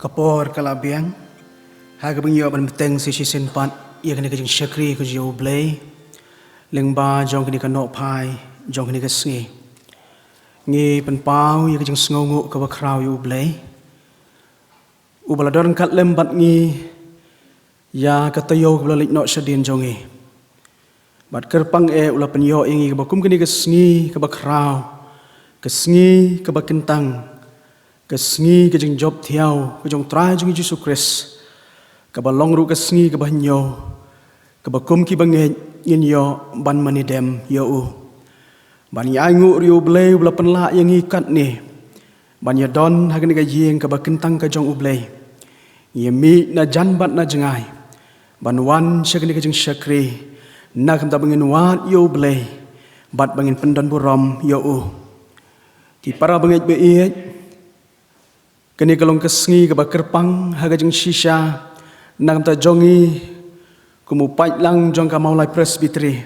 kapor kalabiang haga bingyo ban beteng si sin pat ia kini kajing syakri ku jiu blay lengba jong kini kanok pai jong kini kasngi ngi penpau ia kajing sngongu ka bakrau yu blay ubalador kat lembat ngi ya katayo balik nok syadin jongi bat kerpang ula penyo ingi ka bakum kini kasngi ka bakrau kasngi ka bakentang kasngi kajing job thiau kajong trai jong Yesus Kristus kabalong ru kasngi kabanyo kabakum ki banget yin yo ban manidem yo u ban yangu rio blay bla penla yang ikat ni ban ya don hagen ga yeng kabakentang ka jong ublay yemi na janbat na jengai ban wan syakni kajing syakri na kam ta bangin wat yo blay bat bangin pendan buram yo u ki para banget be kini kalong kesngi ke bakerpang haga jeng shisha nang ta jongi kumupai lang jong ka maulai presbytery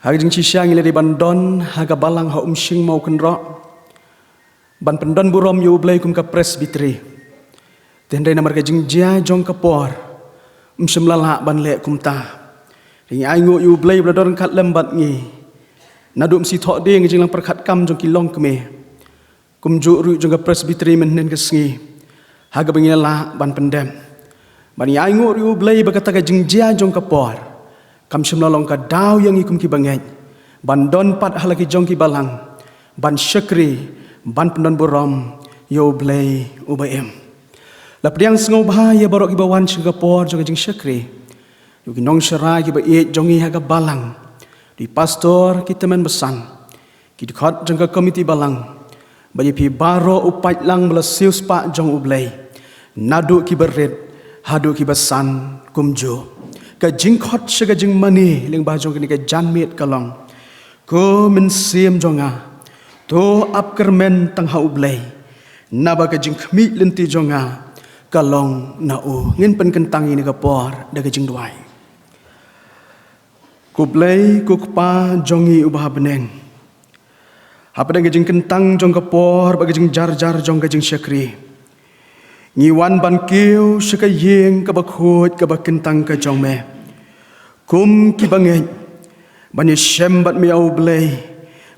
haga jeng shisha ngile di bandon haga balang ha umsing mau kenro ban pendon burom yu blay kum ka presbytery tendai namar ka jeng jia jong ka por lala ban le kum ta ring aingu yu blay blador kat lembat ngi nadum si thok de nging lang perkhat kam jong kilong keme kumjuk ru juga presbytery menen kesngi haga bangila ban pendem ban yangu ru blay bakata ka jingjia jong kapor kam shimlalong ka daw yang ikum ki banget ban don pat halaki jong ki balang ban syakri ban pendon burom yo blay ubaim lapriang sngau bahaya barok ki bawan Singapore jong jing syakri yo ki nong syara ki ba e jongi haga balang di pastor kita men besan ki dekat jong ka komiti balang bagi pi baro upat lang melasius pak jong ublay nadu ki berit hadu ki besan kumjo ka jingkhot sega jing mani ling ba jong kini ka janmit kalong ko min sim jonga to ap kermen tang ha ublay naba ka jing khmi lenti jonga kalong na u ngin pen kentang ini ka por da ka jing duai kublay kukpa jongi ubah beneng apa dengan jeng kentang jong kapor bagi jeng jar-jar jong jeng syakri ngiwan ban kiu syakayeng ka bakhut ka bakentang ka jong me kum ki banget ban syem bat me au blay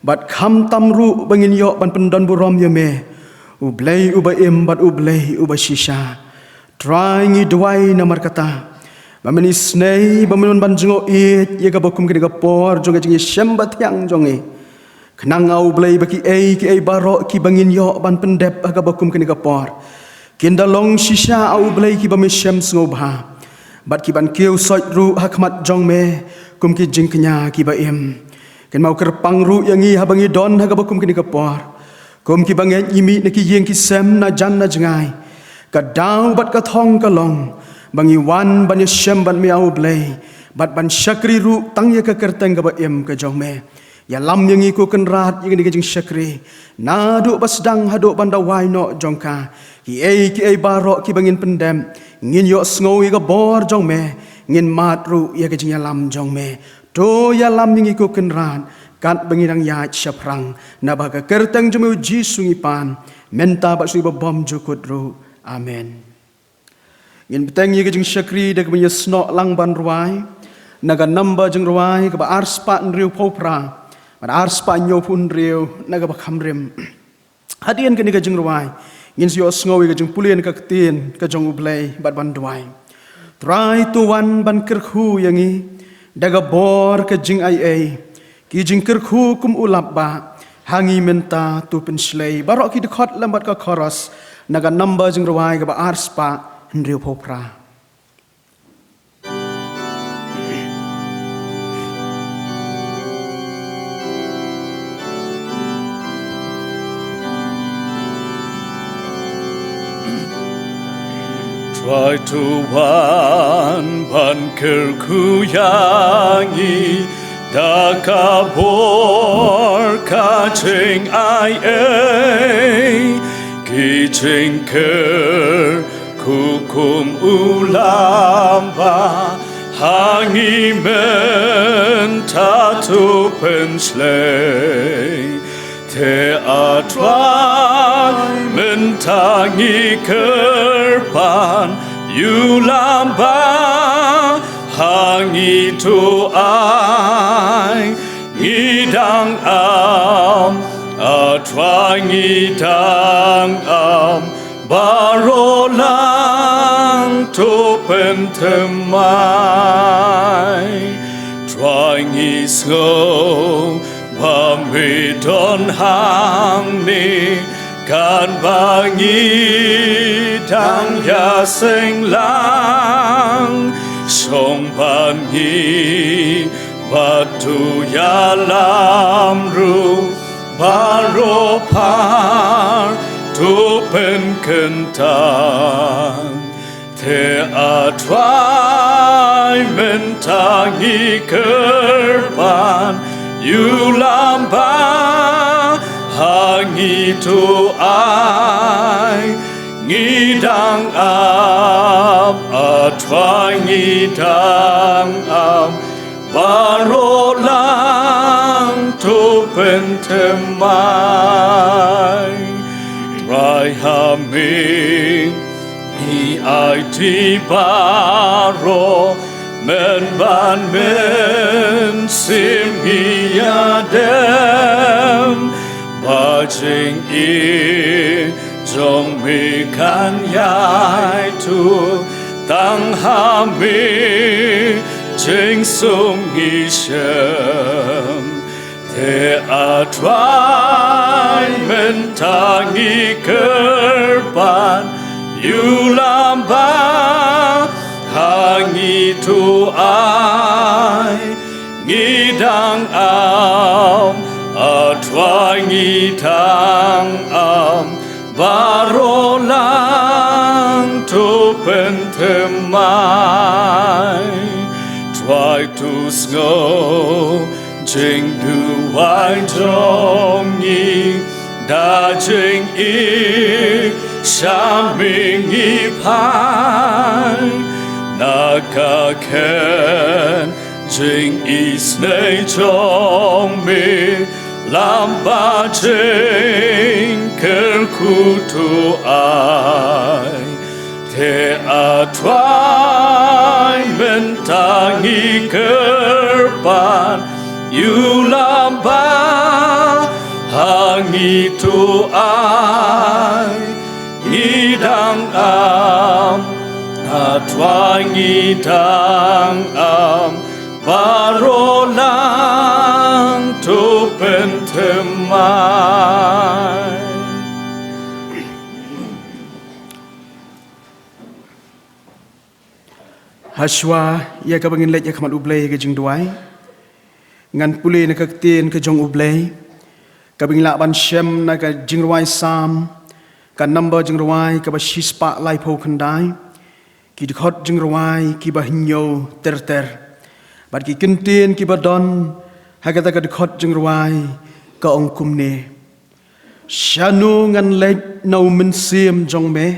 bat kham tamru bangin yo ban pendon burom yo me ublay uba im bat ublay uba shisha try ngi dwai namar kata bameni snei bamenon ban jengo it ye ka bakum ki kapor jong jeng syem bat yang jong e kenang au blay baki ki barok ki bangin yo ban pendep aga bakum kini kapor kindalong shisha au blay ki bamishem ngobha bat ki ban kiu soi ru hakmat jong me kum ki jing kenya ki baim ken mau kerpang ru yangi habangi don aga bakum kini kapor kum ki bangen imi neki yeng ki sem na jan na jengai kadau bat ka thong kalong bangi wan ban shem ban mi au blay bat ban syakri ru tang ye ka kerteng ka baim ka jong me ya lam yang iku kenrat yang digajing syakri nadu basdang haduk bandawai no jongka ki ai barok ki bangin pendem ngin yo sngowi ga bor jong me ngin matru ya gajing ya lam jong me to ya lam yang iku kenrat kat bangirang ya syaprang nabaga kerteng jemu ji sungipan menta bak sui bom jukut ru amen ngin beteng ya gajing syakri dak punya snok lang ban ruai naga namba jeng ruai ka ba arspa nriu popra pada ars panyo pun riu naga bakhamrim hadian ke ni ka jeng ruai ngin sio sngowi ka jeng pulien ka ketin ka jong ublay bat ban duai try to one ban kerkhu yangi daga bor ka jeng ai ki jeng kerkhu kum ulap ba hangi menta tu penslay barok ki dekhot lambat ka khoros naga namba jeng ruai ka ba ars pa nriu popra Try to one ban kerku yangi dakabor kaching ai ki ching ker kukum ulamba hangi men tatu penslay Te atwai mentangi kerpan Yulamba hangi tu ai Ngidang am atwai ngidang am Barolang tu pentemai Try ngisgo Pamidon hang ni kan bangi dang ya sing lang song bangi batu ya lam ru baro par tu pen kentang te atwai mentangi kerban Yulamba hangi tu ai ngidang am atwai ngidang am barolang tu pentemai Rai haming ni ai ti baro men ban men sim hiadem bajing i jong mi kan yai tu tang hami jing sung i shem te atwai men tangi kerban Yulamba hangi tu ai ngidang am atwai ngidang am barolang tu pentemai try to snow jing du ai dong yi da jing i sham ming i pai Naka ken jing is nei chong mi lamba jing ker kutu ai te atwai mentangi kerpan Yulamba hangi tu ai ngidang am atwai ngidang am barolang tu pentemai Haswa ya ka bangin lek ya kamat ublay ke jing duai ngan pulih na kaktin ke jong ublay kabing lakban shem na ka jing ruai sam ka number jing ruai ka ba shispa lai po kandai ki dikhot jing ruai ki ba hinyo ter bat ki kintin ki ba don hagata ka dikhot jing ruai ka ong kumne shanu ngan lek nau min sim jong me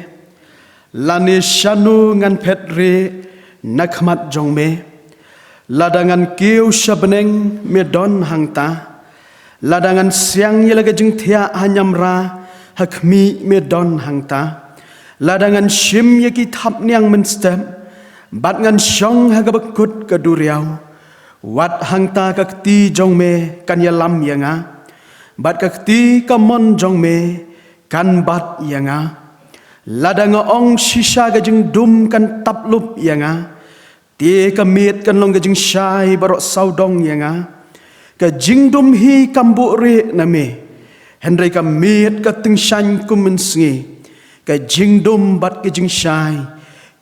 lane shanu ngan phet re nakmat jong me ladangan kiu shabneng me don hangta ladangan siang yelaga jing thia hanyamra hakmi me don hangta ladangan shim yaki thap nyang menstem bat ngan shong hagabakut kaduriau wat hangta kakti jong me kan yalam yanga bat kakti kamon jong me kan bat yanga ladanga ong shisha gajing dum kan taplup yanga Tie kamit kan long gajing syai barok saudong yanga ka jingdum hi kambu re name hendrai kamit ka ting shan kumensngi ka jingdum bat gajing syai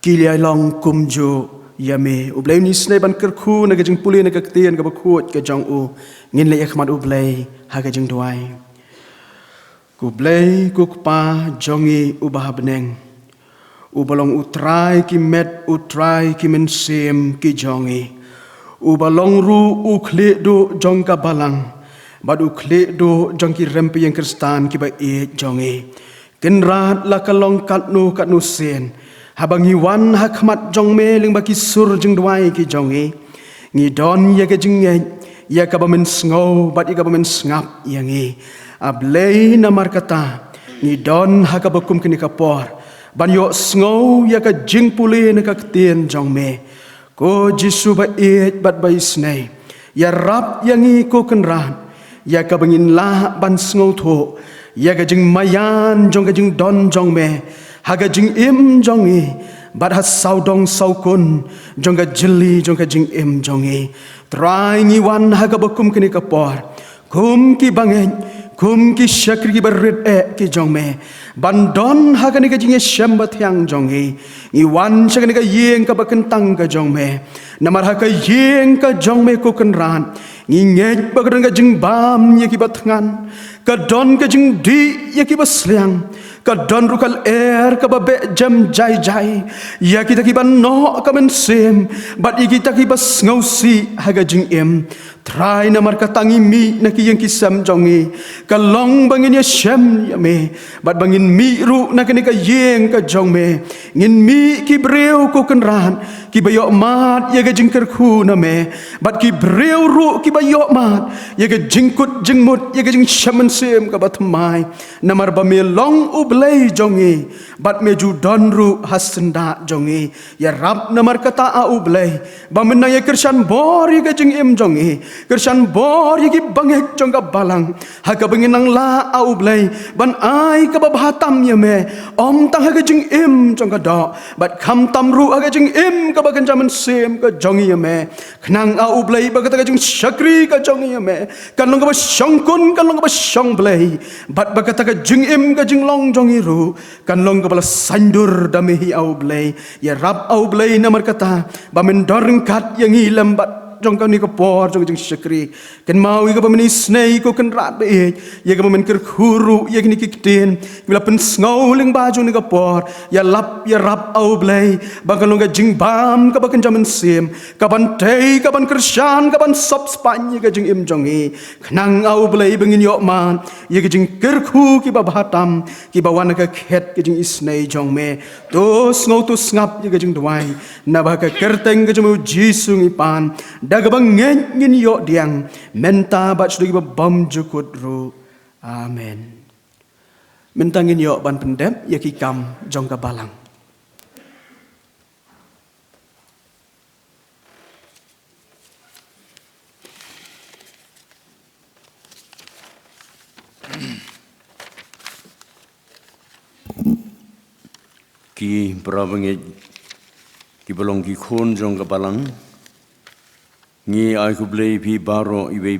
kilai long kumjo yame ublay ni snai ban kerku na gajing puli na kaktian ka bakut ka jong u ngin le yakmat ublay ha gajing duai kublay kukpa jongi ubahabneng Ubalong utrai ki met utrai ki mensem ki jongi Ubalong ru ukle do jong ka balang Bad ukle do jong ki rempi yang kristan ki ba e jongi Kenrat la kalong katnu katnu sen Habang iwan hakmat jong me ling ba ki sur jeng duai ki jongi Ngi don ya ka jeng ya ka ba men sngo bad ya ka ba men ngap yangi ablei namar kata ni don hakabakum kini kapor ban yo sngau ya ka jing puli na ka tien jong me ko jisu ba it bat bai snai ya rap yang i ko kenran ya ka bangin la ban sngau tho ya ka jing mayan jong ka jing don jong me haga jing im jong i bat has saudong saukun jong ka jeli jong ka jing im jong i trai ngi wan hakabakum kini kapor kum ki bangen kum ki syakri ki berit ki jong me bandon hakani ka jinge syambat yang jong i wan syakani ka yeng ka bakentang ka jong me namar haka yeng ka jong me ko kenran nginget bagadan ka jing bam ye ki batngan ka don ka jing di ye ki basliang ka don rukal ka babe jam jai jai ya kita ki ban no ka men sem bat kita ki bas ngausi haga jing em try na mar katangi mi na ki yang kisam jongi kalong bangin ya syam ya me bat bangin mi ru na kini ka yeng ka jong me ngin mi ki breu ko kenran ki bayok mat ya ga jingker khu na me bat ki breu ru ki bayok mat ya ga jingkut jingmut ya ga jing shaman sem ka bat mai namar ba me long ublei jongi bat me ju don ru hasenda jongi ya rab namar kata a ublei ba men na ya kersan bor ya ga jing em jongi kersan bor yagi bangek jongga balang haka benginang la au blai ban ai ka babatam ya me om tang haga jing im jongga do bat kham tam ru haga jing im ka bagan jaman sem ka jongi ya me khnang au blai ba ka jing syakri ka jongi ya me kan long ka ba syongkun kan long ka ba syong blai bat ba ka jing im ka jing long jongi ru kan long ka bala sandur dami au blai ya rab au blai namar kata ba men doreng kat yang ilam bat jong kau ni ko por jong jing syakri kan mau i ka pameni snei ko kan rat be ye ka pamen ker khuru ye ni kikten bila pen snau ling ba jong ni ko por ya lap ya rap au blai ba ka long ka jing bam ka ba kan jaman sim ka ban tei ka ban kershan ka ban sop span ye ka jing im jong i khnang au blai bengin yo man ye ka jing ker khu ki ba batam ki ba wan ka khet ka jing isnei jong me to snau to ngap ye ka jing dwai na ba ka kerteng ka jong jisu ngi pan dagabang ngin yo diang menta bat sudah bam jukut ru amen mentangin yo ban pendem ya kikam jong ka balang ki prabange ki bolong ki khon jong ka balang ni ai ku blei pi baro iwe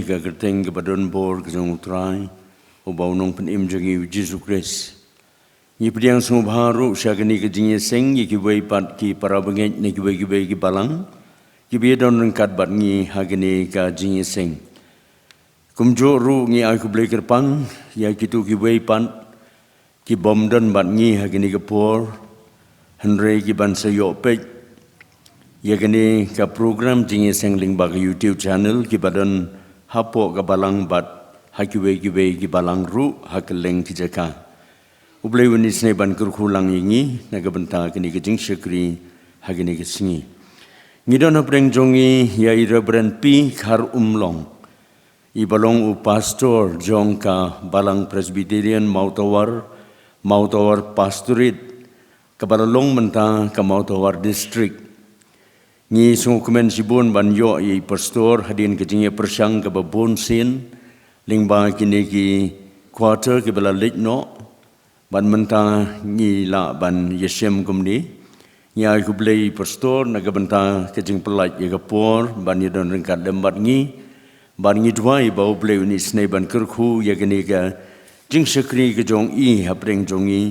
ka kerteng ke badon bor ke jong utrai o baunong pen im jagi Jesus Christ ni pediang sung baru syagani ke jingye seng ki wei pat ki para benget ni ki wei ki balang ki be don rengkat bat ni hagani ka jingye seng kumjo ru ni ai ku blei kerpang ya kitu ki wei pat ki bom don bat ni hagani ke por henry ki ban sayo pek ya kini ka program jingi sengling bag YouTube channel ki badan hapo ka balang bat hakiwe ki balang ru hakeleng ki jaka ublei wani sne ban kurkulang ingi naga benta kini ke jing syakri hagini ke singi ngidon apreng jongi ya ira brand pi khar umlong i balong u pastor jong ka balang presbyterian mautawar pastorate ka balalong menta ka mautawar district ni sung kumen sibun ban yo i pastor hadin ke jinge persang ke babon sin lingba kini ki quarter ke bala no ban menta ni la ban yesem kumni ni ai ku blei pastor naga benta ke jing pelaj ye kapor ban ni don rengkat lembat ni ban ni dwai bau blei ni snei ban kerkhu ye kini ka jing sekri ke jong i hapreng jong i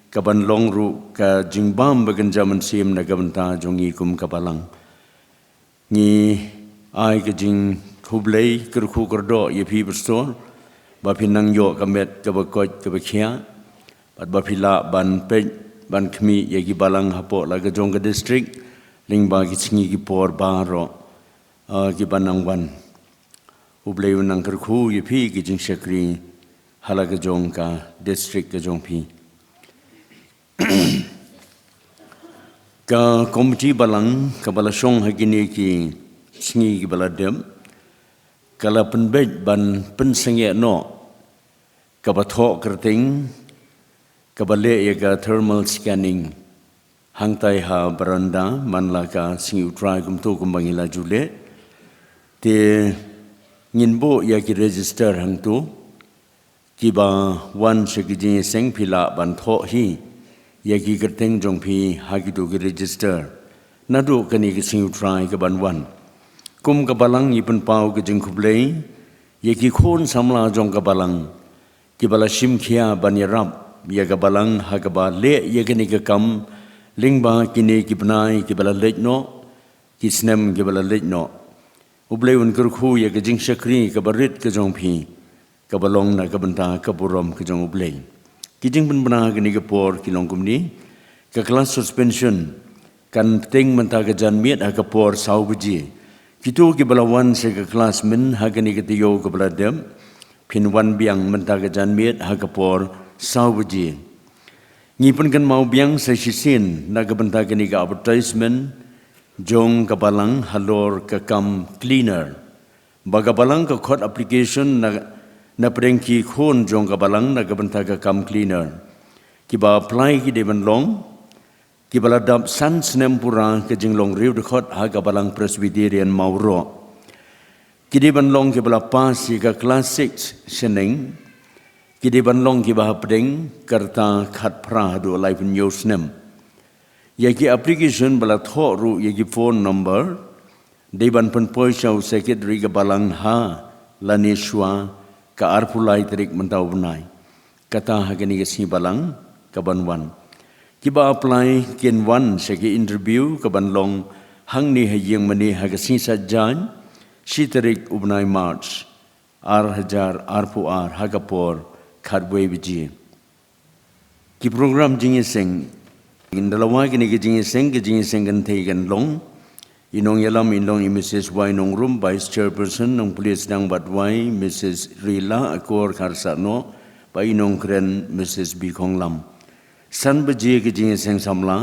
ka ban long ru ka jing bam bagan jaman sim naga benta jong i kum kapalang ni ai ke jing hublei kerku kerdo ye pi pastor ba pinang yo kamet ke bakot ke bakia bat ba pila ban pe ban khmi ye gi balang hapo la ke jong ke district ling ba ki singi ki por baro ki banang ban hublei nang kerku ye pi ki jing sekri hala ke jong ka district ke jong pi ka komiti balang ka balasong hagini ki singi ki baladem kala penbej ban pensenge no kabathok kerting kabale yaga thermal scanning hangtai ha baranda manlaka sing utrai kumtu kumbangila jule te nginbo yaki register hangtu kiba wan sekiji seng pila ban tho hi yaki kerting jongpi hagidu ki register nadu kani ki sing utrai ka ban wan kum kabalang ipun pau ke jengkublei yaki khon samla jong kabalang kibala shimkhia ban yarab ya kabalang hagaba le yagani ka kam lingba kini kibnai kibala lejno kisnem kibala lejno ublei un kurkhu ya ka jing shakri kabarit ka jongpi kabalong na kabanta kaburom ka jong ublei kijing benbena gani ka por kilong kumni ka kelas suspension kan ting menta ka jan miet ha ka por sau buji kitu kibala wan se ka kelas min hagani ka tiyo kabala dem pin wan biang menta ka jan miet ha ka por sau buji ngipun kan mau biang sa sisin na kabanta kani ka advertisement jong kabalang halor ka kam cleaner bagabalang ka khot application na prengki khon jong kabalang na kabanta ka kam cleaner kiba apply ki de ban long kibala dap san snem pura ka jinglong riu de khot ha kabalang presbyterian mauro kidi ban long kibala pas ka class 6 seneng kidi ban long ki bah pedeng karta khat pra do live news nem yaki application bala tho ru yaki phone number de ban pen poi chau secretary ka balang ha lanishwa ka arpulai trik mentau bunai kata hagani si balang ka banwan kiba apply ken wan seki interview ka ban long hang ni hayeng mani hagasi sajjan si trik ubnai march ar arpu ar hagapor khadway biji ki program jingi seng indalawa kini ki jingi seng kan thei kan long inong yalam inong Mrs. Wainong Rum vice chairperson ng police dang Batwai Mrs. Rila akor kharsano pa inong kren Mrs. Bikong Lam san biji ki jingi seng samla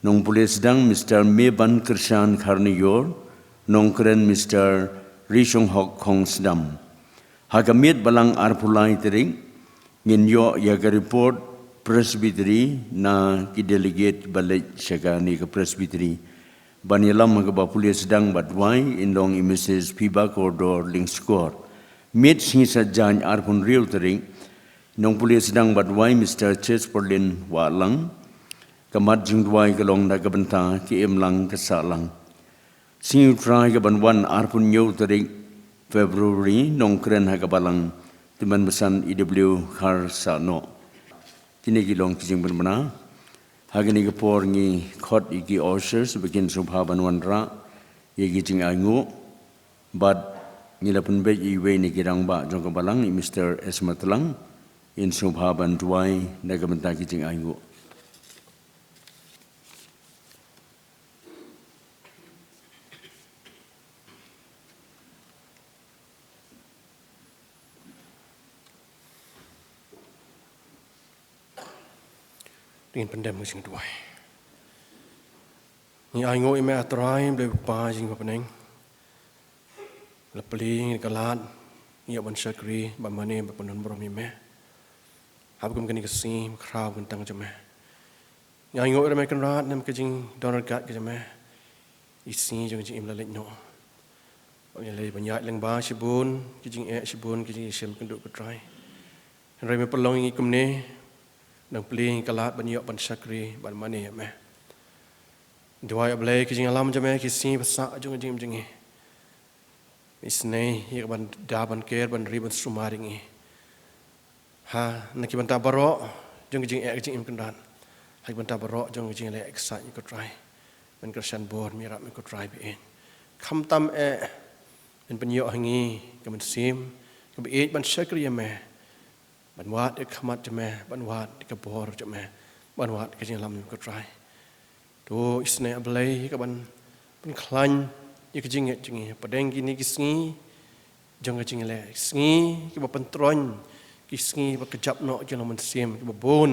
nong police dang Mr. Meban Kirshan Kharniyor nong kren Mr. Rishong Hok Khong Sdam hagamit balang arpulai tering nginyo yaga report presbytery na ki delegate balik syagani ke presbytery banyalam ke bapulis sedang Batwai indong Mrs. Piba Kordor Lingskor mit singsa jan arpun real tering nong pulis sedang Batwai Mr. Ches Porlin Walang kamat jingdwai kelong da kabenta ki emlang kesalang singu try ke banwan arpun nyo tering February nong kren hakabalang Timan besan IW Khar Sano. Kini gilong kijing berbena. Hagani kepor ngi khot iki oshers begin subhaban wanra. Ye kijing aingu. Bad ngilapun bej iwe ni kirang ba jong kabalang Mr. Esmatlang. In subhaban duai nagamenta kijing aingu. Dengan pendam sing tuai. Ni ai ngoi me atrai ble pa jing pa peneng. Lepling kalat ia ban sakri ba mane ba penon brom me. Hab kum kani kesim kraw kan tang jeme. Ni ai ngoi me kan rat nam ke jing donar gat ke jeme. Isi jong jing im la lek no. Ba le ban ya leng ba sibun ke jing sibun ke jing sem kan duk ka trai. Rai me pelong ngi kum ne nang peling kalat banyak ban sakri ban mane me dua ablay kijing alam jame kisi basa jong jing jingi isne ye ban da ban ker ban riban sumaringi ha naki ban tabaro jong jing jing im kendan hai ban tabaro jong jing le exat ko try ban kersan bor mira me ko try be kham tam ben penyo hangi kemen sim ke be ban sakri me ban wat ke khamat jame ban wat ke bor jame ban wat ke jing lam ko try to isne ablay ke ban klan ye ke jing padeng kini kisngi jong ke jing le sngi ke ba pentron kisngi ba kejap no ke lam sim ke bon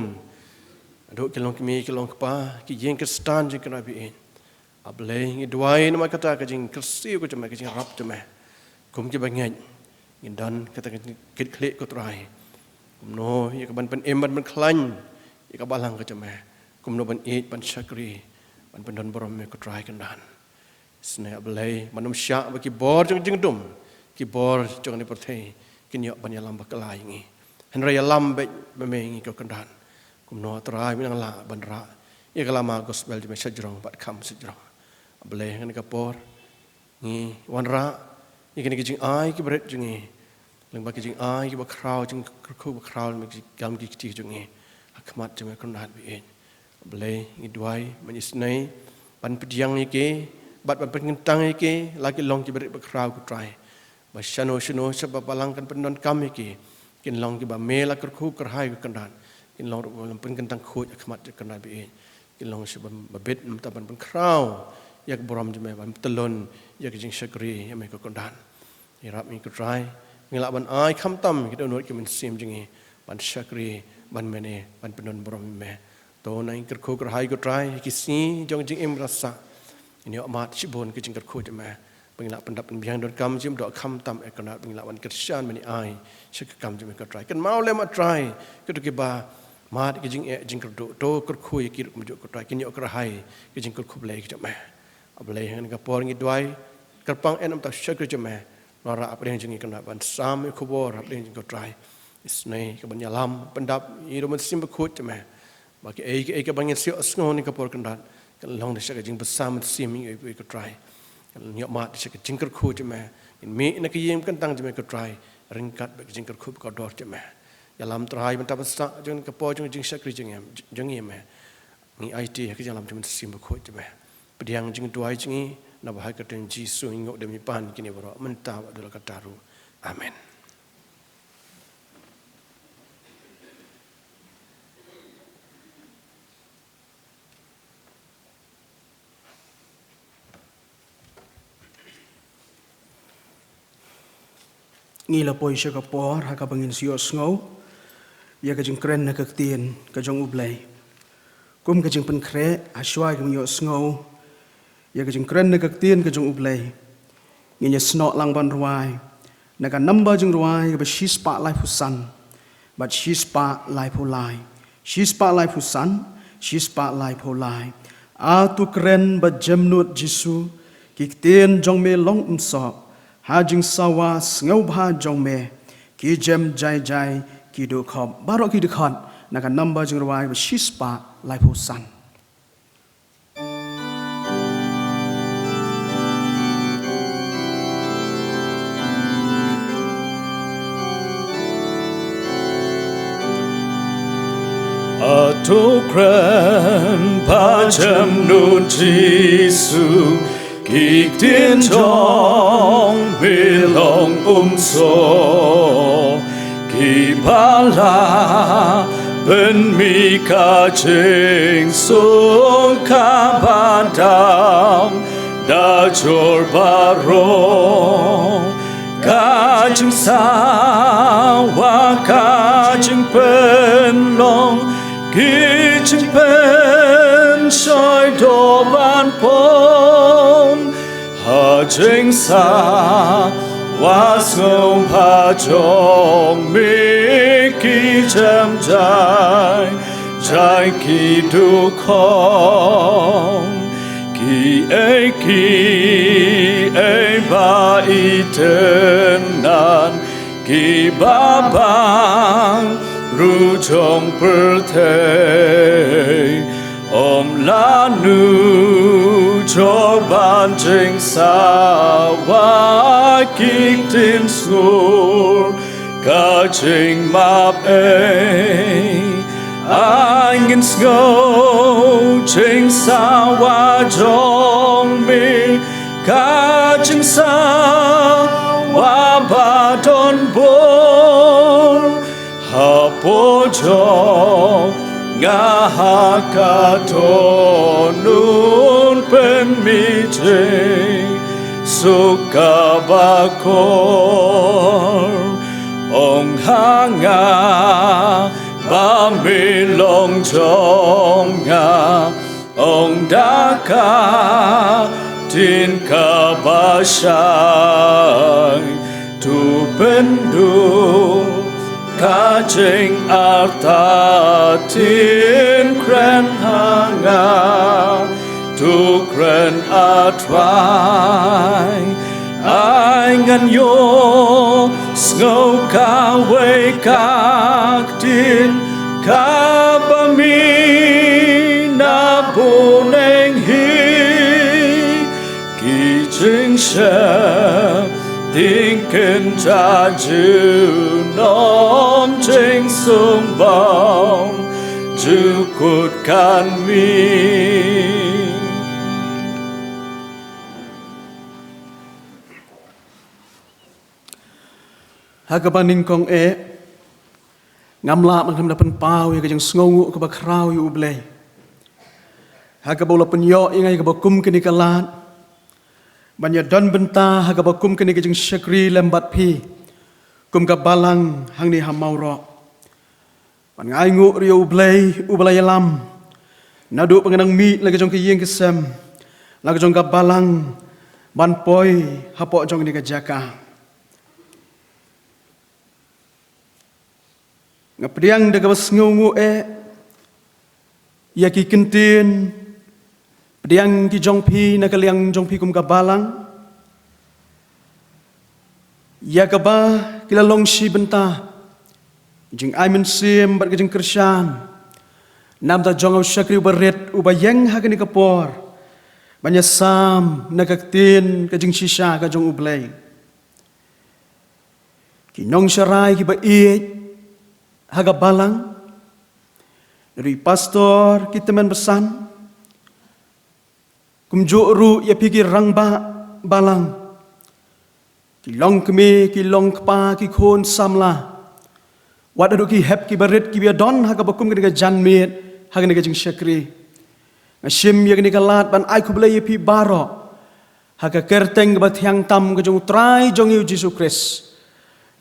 aduk ke long kimi ke long pa ke jing ke stan jing ke nabi ablay ngi duai nama kata ke jing kersi ko jame ke jing rap jame kum ke bangai ngindan kata ke klik ko try kumno ya kaban pen em ban klan ya kabalang ka jame kumno ban eat ban syakri ban pendon borom me ko try kendan sne ablay manum sya ba ki bor jeng dum ki bor jong ni perthei kin yo ban yalam ba kalai ngi han ra yalam be me ngi ko kendan kumno try minang la ban ra ya kalama gospel jame sajrong bat kam sajrong ablay ngan ka por ngi wan ra ni kin ki jing ai ki bret jing ngi leng ba ki jing ai ki ba crowd jing ku ba crowd me ki gam ki ti jing ngi akmat jame kendan bi en ablay ngi duai man isnai ban pediang ni ke bat ban pengentang iki lagi long ki beri berkrau ku try ba shano sebab balangkan pendon kami ki kin long ki ba mela kerku kerhai ku kendan kin long ro pengentang khu akmat kendan bi kin long sebab babet taban berkrau yak boram jeme ban telon yak jing syakri yame ku kendan irap mi ku try ngila ban ai kham tam ki donot ki men sim jingi ban syakri ban mene ban pendon boram me to nai kerku kerhai ku try ki si jong jing im rasa ini amat sibon ke jingkat khuj ma pengilak pendap biang don kam jim dok kham tam ekonat pengilak wan kersian mani ai sik kam jim ka try kan mau le ma try ke to ke ba mat ke jing jingkat do to ker khui ki ru mjuk ka try kin yo kerhai ke jingkat khub le ke ma ablai han ka por ngi dwai kerpang enam ta syakri jema nora apre jing kan ban sam ku bor apre jing ka try isnai ke ban yalam pendap i ro man sim khuj jema ba ke ai ke bangin sio sngo ni ka por kan dan kan long de syaka jing besam siming ai ko try kan nyok mat syaka jingker khu jema in me na ke yem kan tang jema ko try ringkat ba jingker khu ko dor jema yalam try ban ta sa jing ka po jing syakri jing yem ni it ke jalam jema sim khu jema pediang jing tuai jing na ba ka ten jisu ngok demi pan kini bro menta ba dol ka taru amen. Ngila poi siya ka por ha ka bangin siyo sngau ya ka jing kren na ka tien ka jong ublay kum ka jing pen kre aswai ka yo sngau ya ka jing kren na ka tien ka jong ublay nginya snok lang ban ruai na ka number jing ruai ka shi spa lai fusan but shi spa lai pu lai shi spa lai fusan shi spa lai pu lai a tu kren ba jemnut jisu ki tien jong me long so hajing sawa ngau bha jong me ki jem jai jai ki do khom baro ki do khon na ka number jing rawai ba shispa lai pho san Atokran pacem nun Jisu Kik tiên trong bilong so Ki pala ben mi ka ching sung ka bandam Da jor baro Ka ching sa wa ka ching pen long Ki ching pen soi do ban pom Ha ching sa wa song pa chong mi ki cham jai Jai ki du kong Ki e ba i ten nan Ki ba bang ru chong per te Om la nu cho ban ching sa wa kim tin sur ka ching map anh ngô ching sa wa jong mi ka ching sa wa ba don bor ha po jong nga ha ka to nun pen mi ching suka ba kor ong ha nga ba mi long chong nga ong da ka tin ka ba shai tu pen du kajing artatin kren hanga tu kren atrai ai ngan yo snow kawe kaktin kabami na buneng hi ki jing sha tình kinh cha chữ nom chính sung bóng chữ cột can mi hagabaning kong ngamla man kam dapan pau ya kajang sngongu ka bakraw yu ublay hagabola penyo ingay ka bakum kini kalat banya don benta hagabakum kini kajang syakri lembat pi kum ka balang hang ni hamauro ban ngai ngu rio ublay lam nadu pengenang mi lagi jong kiyeng kesem lagi jong ka balang ban poi hapo jong ni ka jaka ngapdiang daga basngungu ya ki kentin pediang ki jongpi nakaliang jongpi kum kabalang ya kaba kilalong si benta jing aimen sim bat jing kersyan nam ta jong syakri baret ubayeng hakani kapor banya sam nakaktin ka jing shisha ka jong ublay ki nong syarai ki ba haga balang dari pastor kita men besan kumjuru ya pikir rangba balang kilong kemi kilong kpa ki khon samla wadadu ki hep ki barit ki biadon haga bakum ki janmet haga ni jing syakri ngashim ya ni kalat ban ai kublay ya pi baro haga kerteng ba thiang tam ka jong trai jong yu Jesus Christ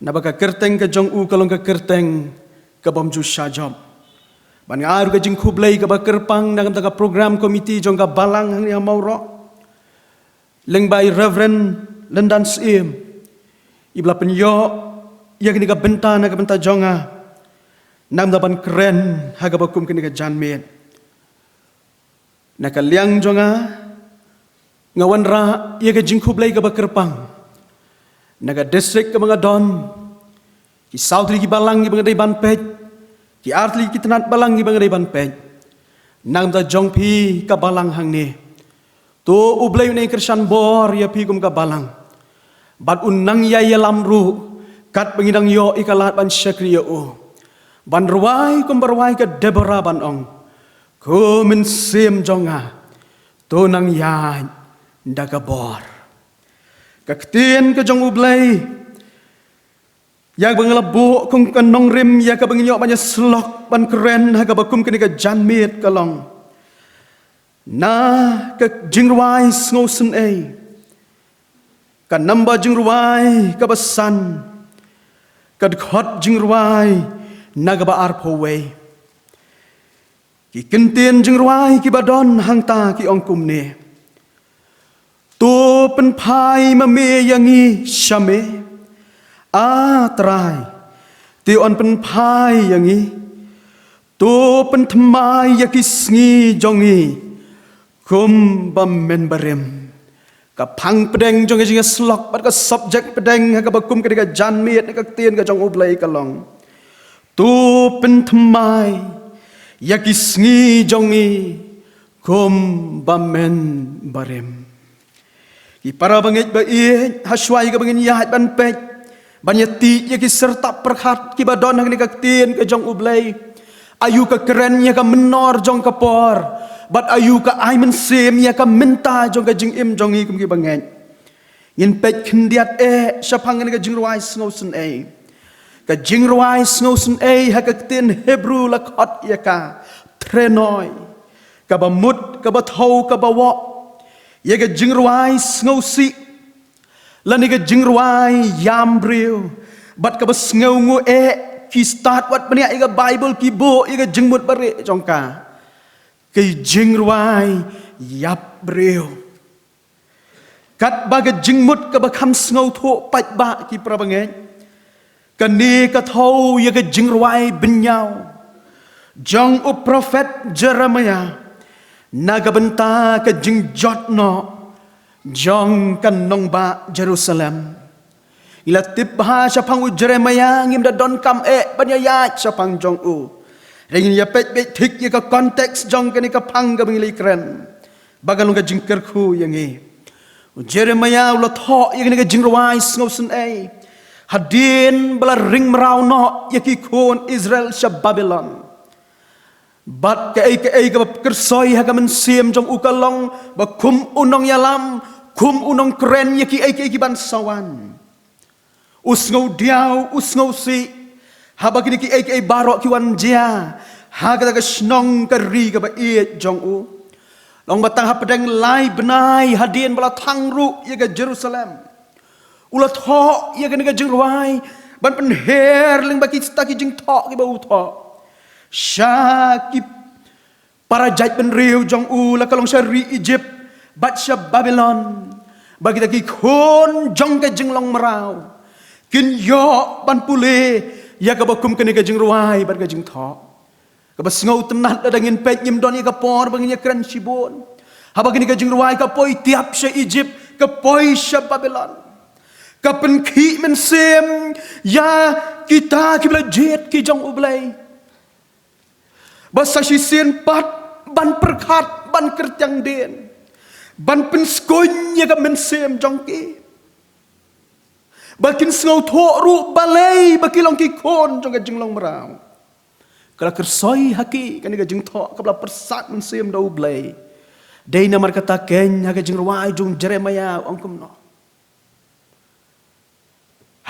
nabaka kerteng ka jong u kalong ka kerteng kabam ju syajab ban ngaru ka jing kublay ka bakerpang nagam ta program komiti jong ka balang hang ya mauro leng by Reverend Lendan Sim ibla penyo ya kini ka benta na ka benta jonga nam da ban keren haga bakum kini ka janmet na ka liang jonga ngawan ra ya ka jing kublay ka bakerpang naga district ka mga don ki south li ki balang ki bangday ban pej ki art li ki tanat balang ki bangday ban pej nang da jongpi ka balang hang ni to ublay na Christian bor ya pi kum ka balang bat unang ya lamru kat pangidang yo ikalat ban syakri yo ban ruwai kum barwai ka Deborah ban ong ko min sim jonga to nang ya ndaga bor kaktin ka jong ublay ya banglabu kung kanong rim ya ka banginyo banya slok ban keren ha ka bakum kini ka janmit kalong na ka jingruai sngosen ka namba jingruai ka basan ka khot jingruai naga ba arpowe ki kentin jingruai ki badon hangta ki ongkum ne tu pen pai mame yangi syame trai ti on pen pai yangi tu pen thmai yakisngi jongi kum bam men barem ka phang pedeng jong jinga slok bat ka subject pedeng ka bakum ka janmiet ka tien ka jong ublay kalong tu pen thmai yakisngi jongi kum bam men barem ki para bangit ba haswai ka bangin yahat ban pej banyati ya ki serta perkhat ki badon hang ni kaktin ka jong ublay ayu ka keren ya ka menor jong ka por bat ayu ka ai men sem ya ka menta jong ka jing im jong i kum ki bangen yin pej khndiat syapang ni ka jing ruai sngosen ka jing ruai sngosen ha ka kaktin Hebrew la khot ya ka trenoi ka ba mut ka ba thau ka ba wa ya ka jing ruai sngosi lan ni ka jingruai yam breu bat ka bas ngu ki start wat pania iga Bible ki bo iga jingmut bare jongka ki jingruai yap breu kat baga jingmut ka bakham sngo tho pat ba ki prabangen Kani ka thau ya ka jingrwai benyau. Jong u prophet Jeremiah naga benta ka jingjot no. Jong kan nong ba Jerusalem. Ila tip bahasa pang u Jeremiah ngim da don kam banyaya sapang jong u. Ringin ya pet thik ya ka konteks jong kani ka pang ga bingli kren. Bagalung ka jingker khu yang Jeremiah ulah tho ya kani ka jingrawai sngosen Hadin bala ring merau no ya ki kon Israel sha Babylon. Bat ka ka kersoi ha ka men sim jong u kalong ba kum unong yalam kum unong kren ya ki ban sawan. Usngau diau usngau si haba kini ki barok ki wan dia ha ka snong ka ri ka ba jong u long batang ha pedang lai benai hadin bala thangru ya ka Jerusalem ulat tho ya ka jengruai ban penher ling baki staki jeng tho ki ba u tho syaki para jait ben riu jong u la kalong syari Egypt bat sya Babylon bagi taki khon jong ka jenglong merau kin yo ban pule ya ka bakum kene ka jeng ruai ban ka jeng tho ka bas ngau tenat dangin pet nyim don ya ka por bangnya kran sibon haba kene ka jeng ruai ka poi tiap sya Egypt ka poi sya Babylon ka pen khi men sem ya kita ki bla jet ki jong ublai bas sa sien pat ban perkhat ban kerjang den ban pen skoin ya ka men sem jong ki Bakin sengau thok ru balai baki long ki kon jong ka jenglong merau. Kala kersoi haki kan ka jeng thok kabla persat men sem dau blai. Dei namar kata ken ha ka jeng ruai jong Jeremiah ongkum no.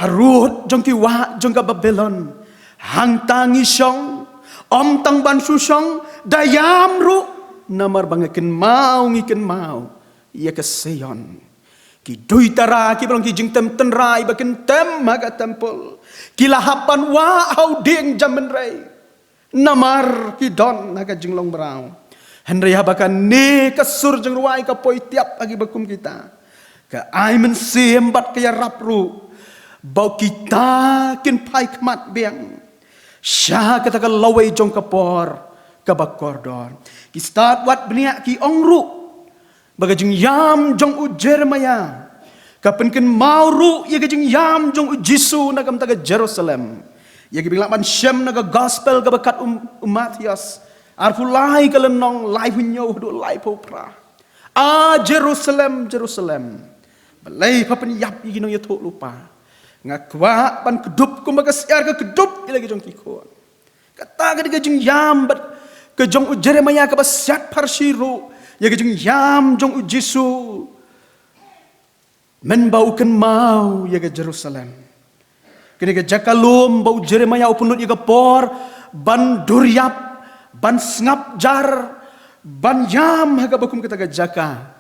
Harut jong ki wa jong ka Babylon. Hang tangi song om tang ban su song dayam ru namar bangaken mau ngiken mau. Ia ke Sion. Ki dui tara ki belong ki jing tem tenrai bakin tem haga tempel ki lahapan wa hau ding jamen rai namar ki don haga jinglong berau henry habakan ne kasur jeng ruai ka poi tiap agi bakum kita ka ai men sim bat ka rapru bau kita kin pai kmat beng syah kata ka lawai jong kapor ka bakordor ki start wat benia ki ongru bagajing yam jong u Jeremiah kapenken mauru ya gajing yam jong u Jisu nagam taga Jerusalem ya gibilang ban syam naga gospel ka bakat Matias arfulai kalenong lai hunyo do lai popra Jerusalem Jerusalem balai papen yap iginong ya tok lupa ngakwa pan kedup kumbaga siar ka kedup ilagi jong kikon kata ka gajing yam bat ke jong u Jeremiah ka basyat parsiru ya gajing yam jong u Jisu men baukan mau ya ke Jerusalem kini ke jakalum bau Jeremiah upunut ya ke por ban duryap ban sngap jar ban yam haga bakum kita ke jaka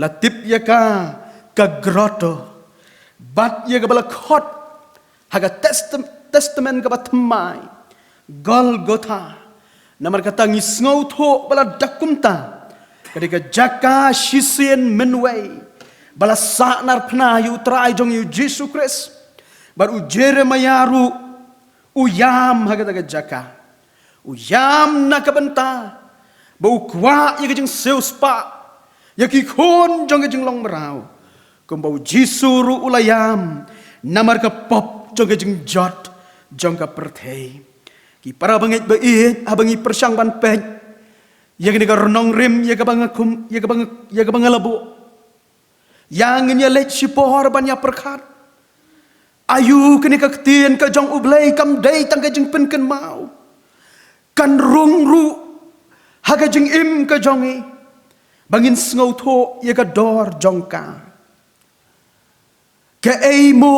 latip ya ka groto bat ya ke bala khot haga testament ka batemai Golgotha namar kata ngisngau tho bala dakumta ketika jaka shisien menway bala saknar pna yu trai jong yu Yesus Kristus baru Jeremiah ru uyam haga taga jaka uyam nakabenta bau kwa ya jeng seuspa ya ki khon jong jeng long merau kumbau Yesus ru ulayam namar ka pop jong jeng jot jong ka perthei ki para bangit bait abangi persang ban pej ya kini ka renong rim ya ka bangakum ya ka bangalabu yang ini let sipor ban ya perkat ayu kini ka ketien ka jong ublai kam dei tang ka jeng penken mau kan rung ru haga jeng im ka jongi bangin sngau tho ya ka dor jongka ka eimo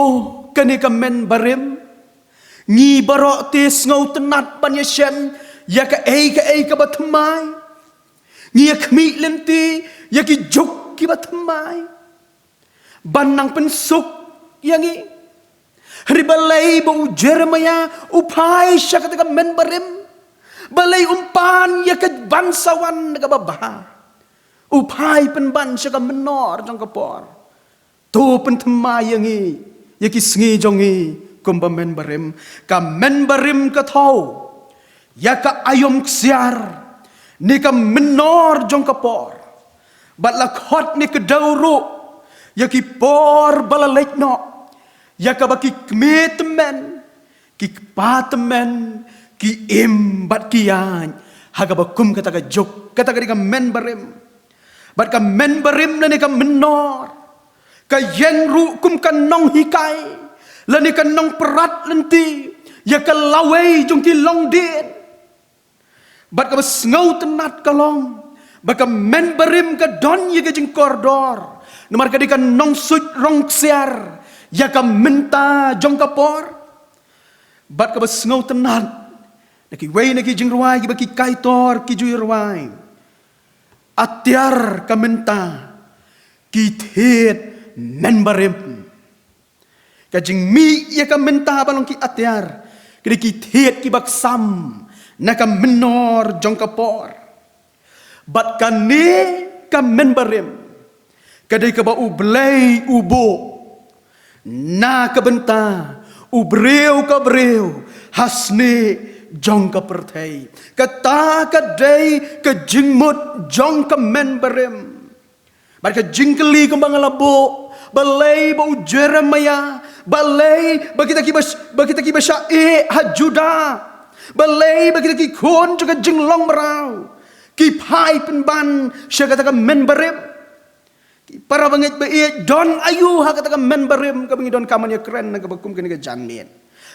kini ka men barim ngi barok te sngau tenat ban ya shem ya ka ka batmai ngiak mi lenti yaki juk ki batmai banang pensuk yangi ribalai bau Jeremiah upai syakat ka men barim balai umpan yakat bansawan ka babah upai penban syaka menor jong kapor to pentemai yangi yaki sngi jongi kumba men barim ka men barim ka thau ya ka ayom ksiar ni ka menor jong ka por bat la khot ni ka dauru ya ki por balalek no ya ka baki kmetemen ki patemen ki im bat kian haga bakum kata ka jok kata ka men barim bat ka men barim na ni ka menor ka yen ru kum ka nong hikai lani ka nong perat lenti ya ka lawai jong ki long din bat ka besngau tenat kalong bat ka men barim ka don ye ka jing kordor nomor ka di ka nong suj rong ksiar ya ka menta jong ka por bat ka besngau tenat naki wei naki jing ruai ki baki kaitor ki jui ruai atiar ka menta ki thet men barim ka jing mi ya ka menta balong ki atiar kini ki thet ki baksam na ka menor jong ka por bat ka ne ka men barim kadai ka ba ublei ubo na ka benta ubreu ka breu hasne jong ka perthai kata ka dei ka jingmut jong ka men barim bat ka jingkeli ka bangalabo balai bau Jeremiah balai bagi kita kibasya hajuda balai bagi kita kon juga jinglong merau ki pai penban sya kata ka men barim ki para bangit be don ayu ha kata ka men barim ka bangi don kaman ya keren na ka bakum ka jamin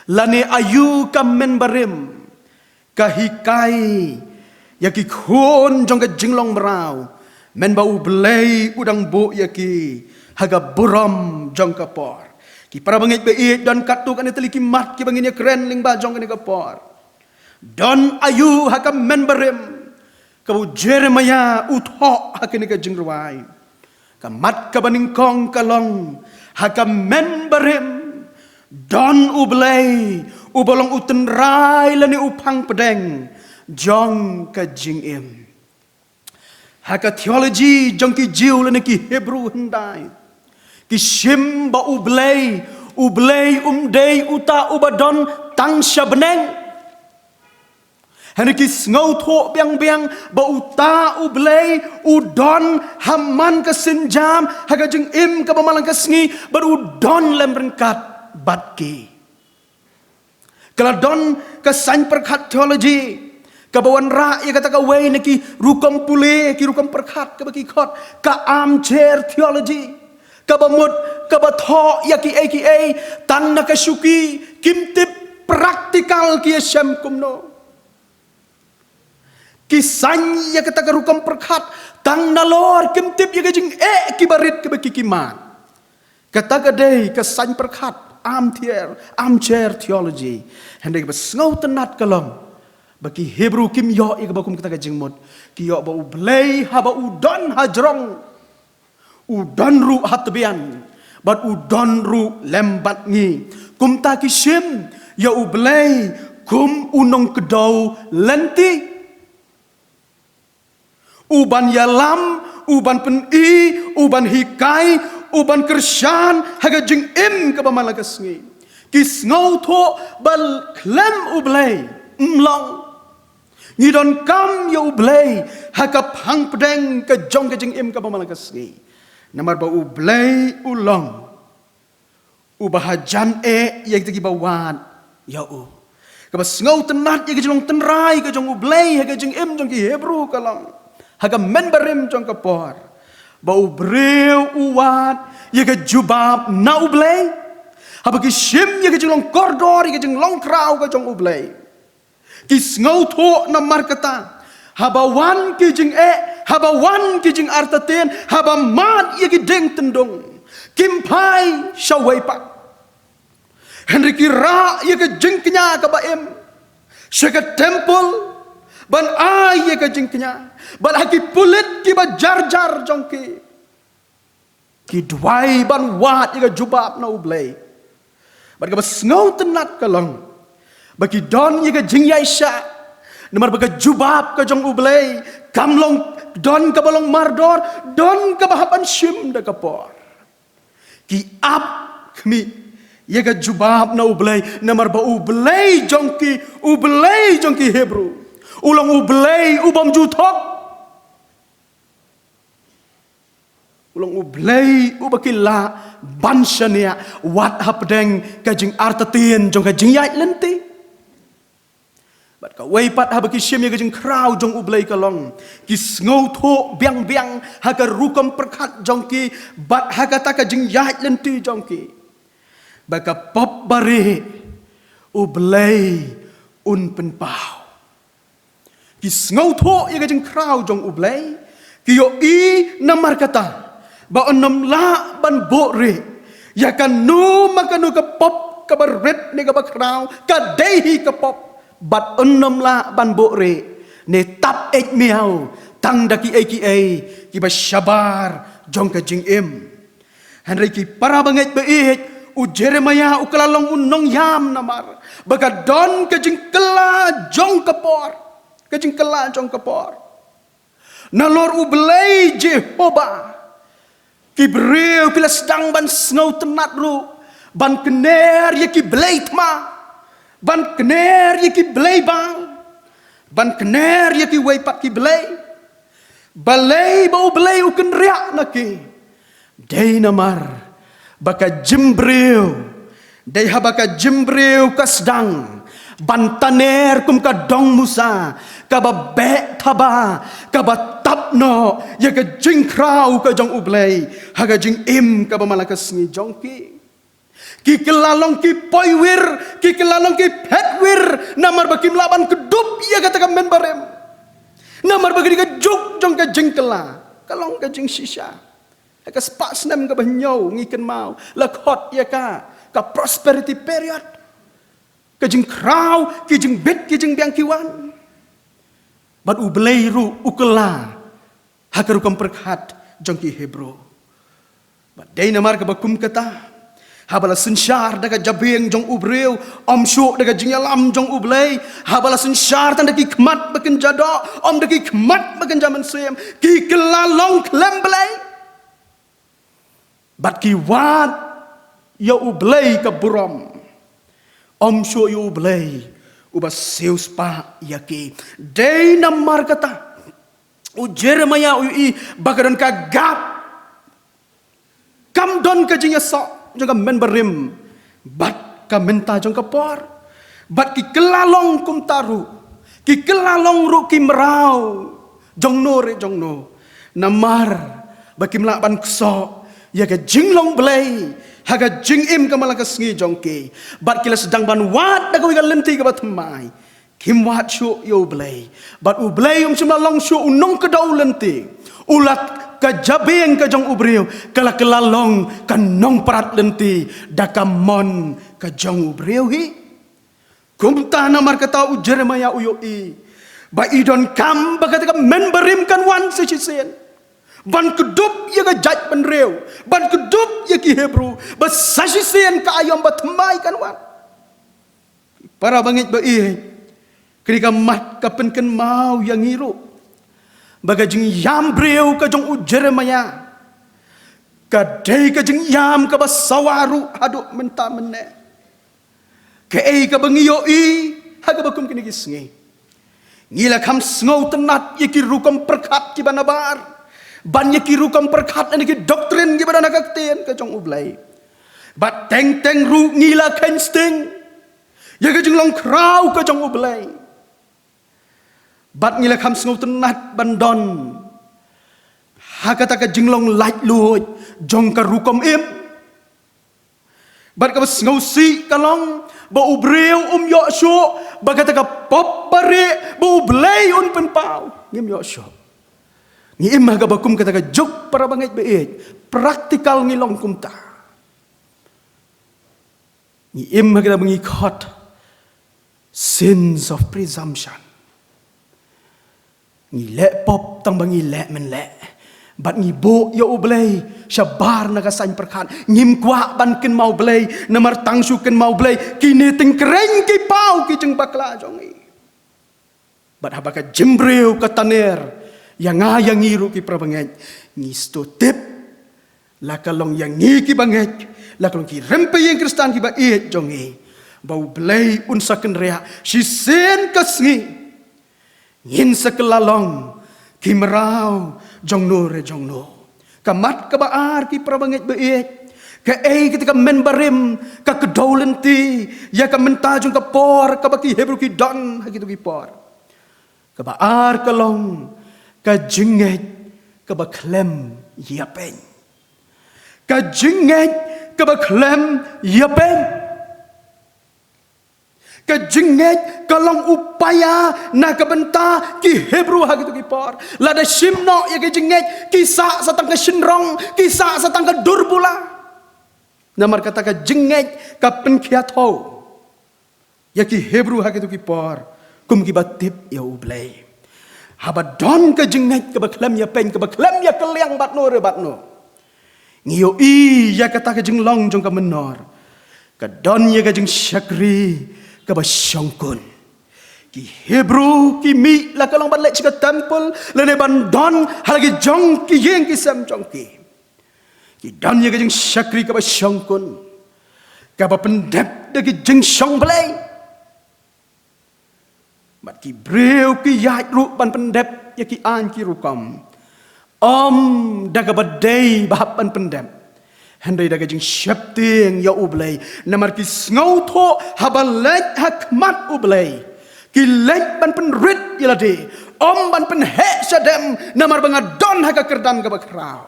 lani ayu ka men barim ka hikai ya ki kon jong ka jinglong merau men bau belai udang bo ya ki haga buram jong ka por ki para bangit be don katu kan itali ki mat ki bangin ya keren ling ba jong ka por don ayu ha ka men barim ka bu Jeremiah utho ha ka ni ka jingruai ka mat ka baning kong kalong ha ka men barim don ublei ubolong utenrai lani upang pedeng jong ka jingim haka theology jong ki jiu lani ki Hebrew hendai ki shim ba ublei umdei uta ubadon tang syabeneng hani ki ngau tho biang ba uta ublei udon haman ka sinjam haka jing im ka bamalang ka sngi ba udon lem rengkat batki kaladon ka sain perkhat theology kabawan ra ya kata ka wei neki rukom pule ki rukom perkhat ka baki khot ka armchair theology kabamut kabatho ya ki aka tang na kasuki kimtip praktikal ki syam kumno kisan ya kata ka rukom perkhat tang na lor kimtip ya jing ki barit ka baki kiman kata ka dei ka sain perkhat armchair theology hendak besngau tenat kalong bagi Hebrew kim yo ik bakum kita ka jingmut ki yo ba ublei ha ba udon hajrong udon ru hatbian bat udon ru lembat ngi kum ta ki shim ya ublei kum unong kedau lenti uban yalam uban peni uban hikai uban kersyan haga jing im ka bamalagas ngi kis ngau tho bal klem ublei mlong ngidon kam ya ublei haka phang pedeng ka jong ka jing im ka bamalagas ngi namar ba ublei ulong ubahajan ya kita bawan ya u ka bas ngau tenat ya ka jong tenrai ka jong ublei haka jing im jong ki Hebrew kalong haka men barim jong ka por bau breu uat ya ka jubab na ublei haba ki shim ya ka jong kordor ya ka jong long krau ka jong ublei ki ngau tho na markata haba wan ki jing haba wan ki jing artaten haba mat ya ki deng tendong kimpai shawai pak henry ki ra ya ka jing knya ka baem shaka temple ban ai ya ka jing knya ban haki pulit ki ba jar jongki ki dwai ban wat ya ka jubab na ublei ban ka bas ngau tenat kalong bagi don ya ka jing yaisha nomor baga jubab ka jong ublei kamlong don ka balong mardor don ka bahapan shim da kapor ki ap kmi Ia ka jubab na ublay, namar ba ublay jongki Hebrew. Ulang ublay ubam jutok. Ulang ublay ubakila banshania wat hapdeng kajing artatien jong kajing yait lenti. Bat ka waipat habaki syem ya kajing kraw jong ublay kalong. Kis ngau tho biang haka rukam perkat jongki bat haka ta kajing yait lenti jongki. Baka pop bare ublay un penpau. Kis ngau tho ya kajing kraw jong ublay. Kiyo i namar kata. Ba onam la ban bore. Ya kan nu makanu ka pop ka baret ni ka bakraw. Ka dehi ka pop. Bat onam la ban bore. Ne tap ek miau. Tang daki eki ki ba syabar jong kajing im. Henry ki para banget beik. U Jeremiah u kalalong unong yam namar. Baka don kajing kela jong kapor. Kajing kela jong kapor. Nalor ublay Jehovah. Kibreu kila sedang ban snow tenat ru. Ban kener ye ki blay tma. Ban kener ye ki blay bang. Ban kener ye ki waipat ki blay. Balay bau blay u kenriak naki. Day namar. Baka jembreu day habaka jembreu kasdang bantaner kum ka dong musa ka ba be thaba ka ba tapno ya ka jingkrau ka jong ublay haga jing im ka ba malakas ni jongki ki kelalong ki poiwir ki kelalong ki petwir namar bakim laban kedup ya kata ka menbarem namar bagi ka juk jong ka jingkela kalong ka jing shisha ka spak senam ka banyau ngiken mau lakot ya ka prosperity period ka jing kraw ki jing bet ki jing biang kiwan bat ublay ru ukela hakaru kam perkhat jong ki Hebrew bat day namar ka bakum kata habala sensyar daga jabeng jong ubreu om syuk daga jing yalam jong ublay habala sensyar tan daki kmat baken jado om daki kmat baken jaman sem ki kelalong klemblay. Bat ki wat ya ublay ka buram. Om syo ya ublay uba seus pa yaki. Day namar kata. U Jeremiah u i bagadan ka gap. Kam don ka jing sok jong ka men berim. Bat ka menta jong ka por. Bat ki kelalong kum taru. Ki kelalong ru ki merau. Jong no re jong no. Namar baki melaban ksok. Ya ka jinglong blay haga jing im ka malakas ngi jongki bat kila sedang ban wat da ka lenti ka batmai kim wat shu yo blay bat u blay semla long shu unong ka dau lenti ulat ka jabeng ka jong ubreu kala kelalong ka nong parat lenti da ka mon ka jong ubreu hi kumta namar kata u Jeremiah u yo i ba idon kam bagata ka men berim kan wan sechisen ban kedup ya ka jaj ban reu ban kedup ya ki Hebrew basasisen ka ayam batmai kan wan para bangit ba i ketika mat ka penken mau yang ngiru bagajing yam breu ka jong u Jeremiah ka dei ka jing yam ka basawaru haduk menta menne ke ei ka bangiyo i haga bakum kini gisngi ngila kam sngow tenat ya ki rukam perkat ki banabar banyak kirukam perkat ni doktrin gimana nak kaktian ke jong ublay bat teng ru ngila kensting ya ke long kraw ke jong ublay bat ngila kam sngau tenat bandon hakata ka jinglong light luhut jong ka rukam im bat ka sngau si kalong ba ubreu yo syo bagata ka pop bare ba ublay un penpau ngim yo syo ni imah gabakum kata ka juk para bangit beik praktikal ngilong kumta ni imah kita mengikot sins of presumption ni lek pop tang bangi lek men lek bat ni bo ya ublay syabar nagasan perkan ngim kwa ban ken mau blay namar tang su ken mau blay kini ting kreng ki pau ki jeng bakla jongi bat habaka jembreu ka taner yang ngiru ki prabanget ngisto tip La kalong yang ngi ki banget, la kalong ki rempe yang Kristen ki ba jongi. Bau belai unsakan rea, si sen kasngi. Ngin sekelalong ki merau jongno re jongno. Kamat kabaar ki prabanget beet. Ka ketika men barim ka kedolenti ya ka mentajung ka por ka baki Hebrew ki don hagitu ki por. Ka baar kalong ka jinget ka baklem yapen. Ka jinget ka baklem yapen. Ka jinget kalong upaya na kabenta ki Hebrew hagitu ki por. Lada simno ya ka jinget kisah satang ka sinrong, kisah satang ka durbula. Namar kata ka jinget ka penkiat ho. Ya ki Hebrew hagitu ki por. Kum ki batip ya ublay. Habadon ka jinget ka baklem ya pen ka baklem ya keliang batno re batno. Ngiyo ya kata ka jinglong jong ka menor. Ka don ya ka jing syakri ka basyongkun. Ki Hebrew ki mi la kalong bat lek ka temple lene bandon halagi jong ki yeng ki sam jong ki. Ki don ya ka jing syakri ka basyongkun. Ka ba pendep de ki jing syong blay. Bat ki breu ki yat ru ban pendep ya ki an ki rukam. Daga badai bahapan pendem. Handai daga jing syapting ya ublay. Namar ki ngau tho habalek hakmat ublay. Ki lek ban penrit yalade. Ban penhek sadem. Namar bangadon haka kerdam ka bakrau.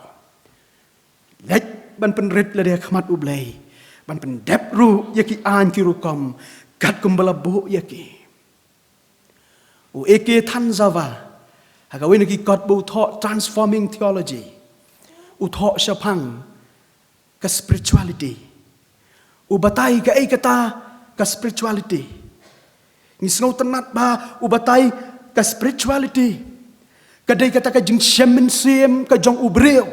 Lek ban penrit lade hakmat ublay. Ban pendep ru ya ki an ki rukam. Kat kumbala bu ya ki. Eke tanzawa. Hagawin ki God bu taught transforming theology. Taught syapang ke spirituality. Ubatai ke kata ke spirituality. Ngisngau tenat ba ubatai ke spirituality. Kadai kata ke jing syemen siem ke jong ubreu.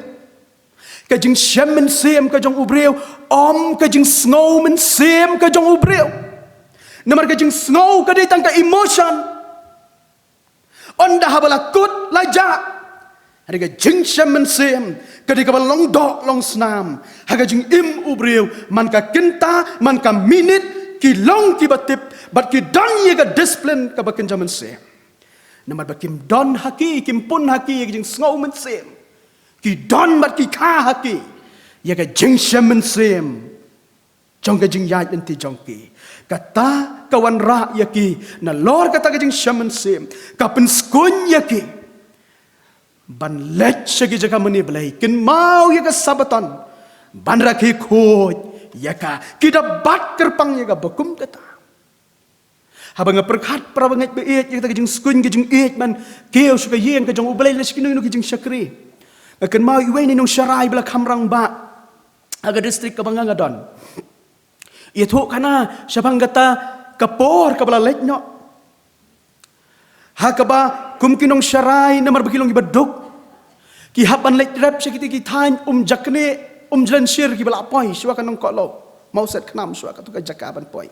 Ke jing syemen siem ke jong ubreu. Ke jing sngow men siem ke jong ubreu. Namar ke jing sngow kadai tang ke emotion. Onda habala kut lajak. Haga jing syemen sim. Kadika balong dok long snam. Haga jing im ubriu. Man ka kinta, man ka minit. Ki long ki batip. Bat ki don ye ka disiplin ka bakin jaman sim. Namar bat kim don haki. Kim pun haki. Ye ka jing sngaw men sim. Ki don bat ki ka haki. Ye ka jing syemen sim. Jong ka jing yait nanti jong ki. Kata kawan ra yaki na lor kata kajing syaman sim kapen skun yaki ban let segi jaga meni belai kin mau yaka sabaton ban rakhi khoj yaka kita bat kerpang yaka bakum kata habang perkhat prabangat beet yaka kajing skun kajing eet man keu suka yeng kajong ubelai na sikino ino kajing syakri akan mau iwe ni nung syarai bela kamrang ba aga distrik kabangangadon itu karena siapa kata kapor kabala lekno. Hakaba kumkinong syarai namar bakilong ibaduk. Ki hapan lek rap sakiti ki tain jakne jelansir ki bala poi suaka nong kolo. Mau set kenam suaka tu ka jakaban poi.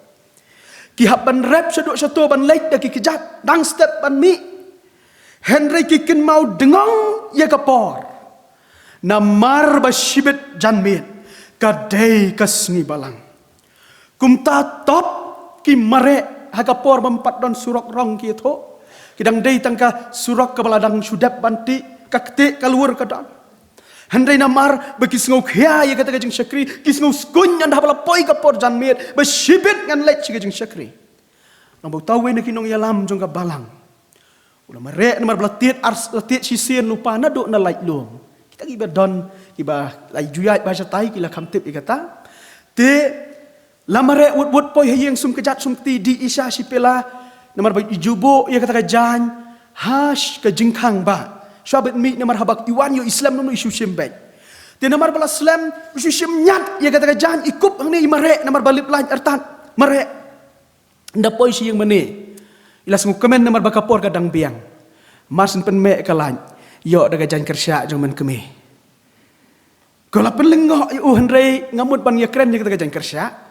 Ki hapan rap saduk satu ban lek da ki kijat dang step ban mi. Henry ki kin mau dengong ya kapor. Namar basibet janmit kadai kasngi balang. Kumta top ki mare hagapor mempat don surok rong ki itu kidang dei tangka surok kebaladang sudap banti kakte keluar kadang handai namar bagi sengau khia ya kata kajing syakri ki sengau skun anda bala poi kapor janmit besibit ngan lek kajing syakri nambau tawe nak kinong yalam jong ka balang ulah mare namar belatit ars latit sisien lupa na do na lek lum kita kiba don kiba lai juyat bahasa tai kila kamtip ikata te lamare wut poi hayeng sum kejat sum ti di isya sipela namar bai jubo ya kata kajan hash ka jingkang ba syabat mi namar habak iwan yo Islam nono isu simbet te namar bala Islam isu simnyat ya kata kajan ikup hang ni mare namar balip lain artan mare nda poi si yang mene ilas ngukemen namar bakapor kadang biang marsin pen me kalan yo da kajan kersya jong men kemi kala penlengo yo henrei ngamut ban ya keren ya kata kajan kersya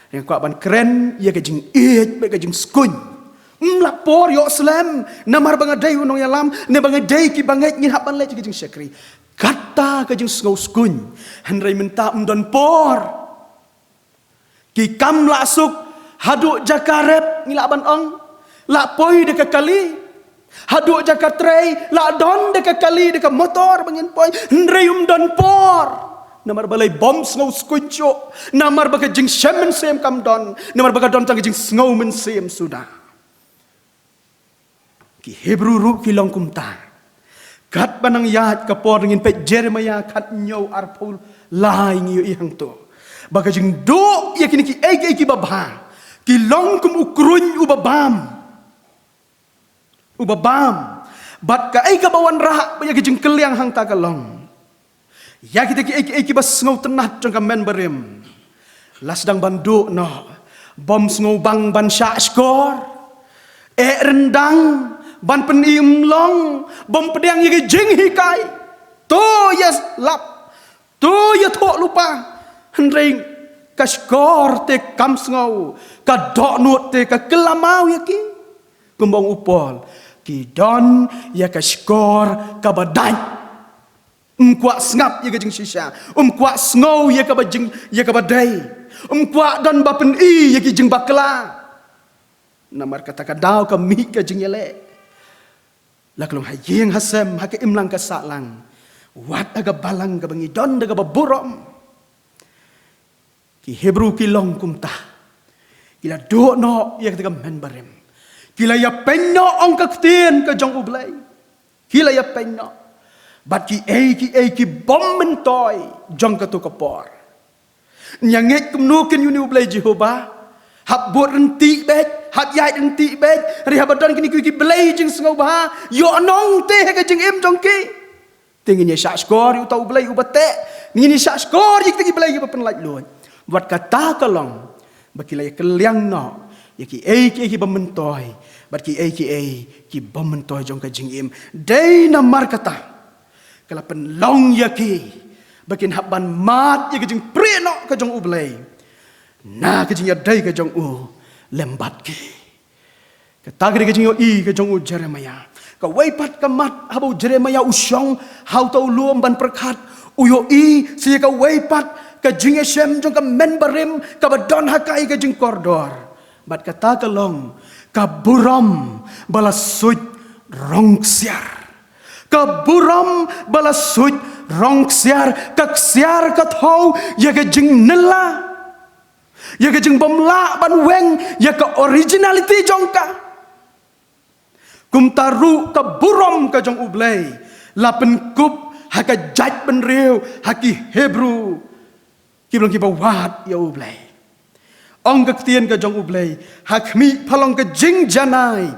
yang kuat ban keren ia kajing baik kajing skun lapor yo Islam namar bangadai unong yalam ne bangadai ki bangai ngin hapan le kajing syakri kata ka jing sngau skun handrai menta don por ki kam la suk haduk jakarep ngila ban ong la poi de kali haduk jakatrei la don de kali de motor bangin poi handrai don por namar balai bom sngau skun cho namar baka jing shemen sem kam don namar baka don tang jing sngau men sem sudah ki Hebrew ru ki long kum ta kat banang yat ka por ngin pe Jeremiah kat nyau arpul lai ngiyo ihang to baka jing do yakini ki ki babha ki long kum ukrun ubabam bat ka ka bawan raha ba jing keliang hang ta ka long ya kita ki bas ngau tenat jong ka men berim las dang bandu no bom ngau bang ban sya skor rendang ban penim long bom pedang ye jing hikai to yes lap to ye thok lupa hendring ka skor te kam ngau ka dok nut te ka kelamau ye ki kumbong upol ki don ya ka skor ka badai kuat ngap ye jing shisha kuat ngau ye ka bajing ye ka badai kuat don bapen ye ki jing bakla namar kata ka dau ka mi ka jing yele laklong hayeng hasem hake imlang ka salang wat aga balang ka bangi don daga baburom ki Hebrew ki long kumta kila do no ye ka men barem kila ya penno ong ka ktien ka jong ublay kila ya penno bat ki bom mentoy jong ka tu kapor nyangek kumnukin yuni ublay Jehovah hab bot renti bet hab yai renti bet ri habadon kini ki blay jing sngau ba yo nong te ka jing im jong ki tingin ye sha skor yu tau blay ubate ni sha skor yik ti blay yu pen laj luan wat kata kalong bakilay keliang no ye ki bementoy bat ki bementoy jong ka jing im dei namar kata kala pen long yaki bakin habban mat ye jing preno ka jong ublay na ka jing yadai ka jong u lembat ki ka tagri ka jing yo ka jong u Jeremiah ka waipat ka mat habau Jeremiah usyong hau tau luom ban perkat uyo si ka waipat ka jing shem jong ka menbarim ka badon hakai ka jing kordor bat kata ka long ka buram balasut rong siar kaburam balasut rong siar kak siar kat hau ya ke jing nela ya ke jing bomla ban weng ya ke originality jongka kum taru kaburam ka jong ublay lapen kup haka jaj ben riu haki Hebrew ki blong ki bawat ya ublay ong ka tien ka jong ublay hakmi phalong ka jing janai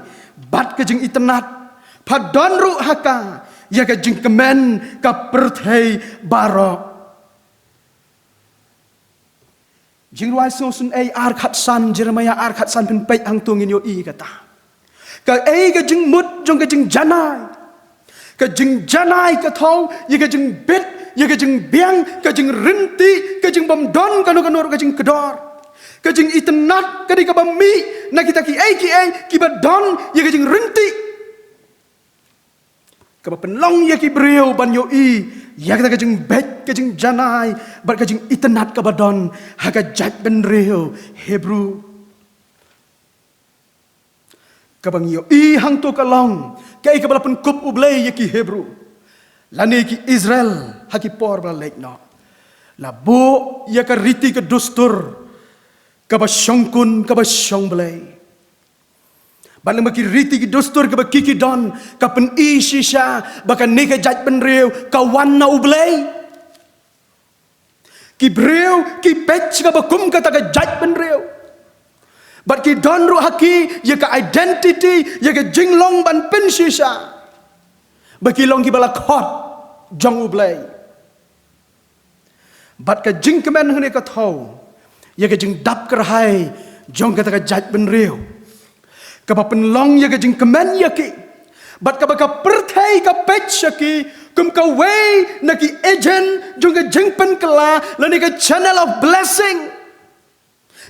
bat ka jing itnat padon ru haka ya ka jing kemen ka perthei barok jing ruai sun ar khat san Jeremiah ar khat san pen pei hang tungin yo kata ka ka jing mut jong ka jing janai ka thau ya ka jing bit ya ka jing biang ka jing rinti ka jing bom don ka no ka jing kedor ka jing itnat ka di ka bami na kita ki badon ya ka jing rinti ka penlong ya ki brio ban yo ya ka jing bet ka jing janai bar ka jing itnat ka badon ha ka jat ben rio Hebrew ka bang yo hang to ka long ka bala pen kup ublay ya ki Hebrew lani ki Israel ha ki por bala lek no la bo ya ka riti ka dustur ka ba syongkun ka ba syong blay Balang baki riti ki dostor ke baki ki don kapen shisha baka neka jaj ben reu kawan na ublay ki breu ki pech ka bakum kata ka jaj ben reu bat ki don ru haki ya ka identity ya ka jinglong ban pen shisha baki long ki bala khot jong ublay bat ka jing kemen hne ka thau ya ka jing dap kerhai jong kata ka jaj ben reu kaba penlong ya ka jing kemen ya ki bat ka baka perthai ka pech ki kum ka way na ki agent jong ka jing pen kala lani ka channel of blessing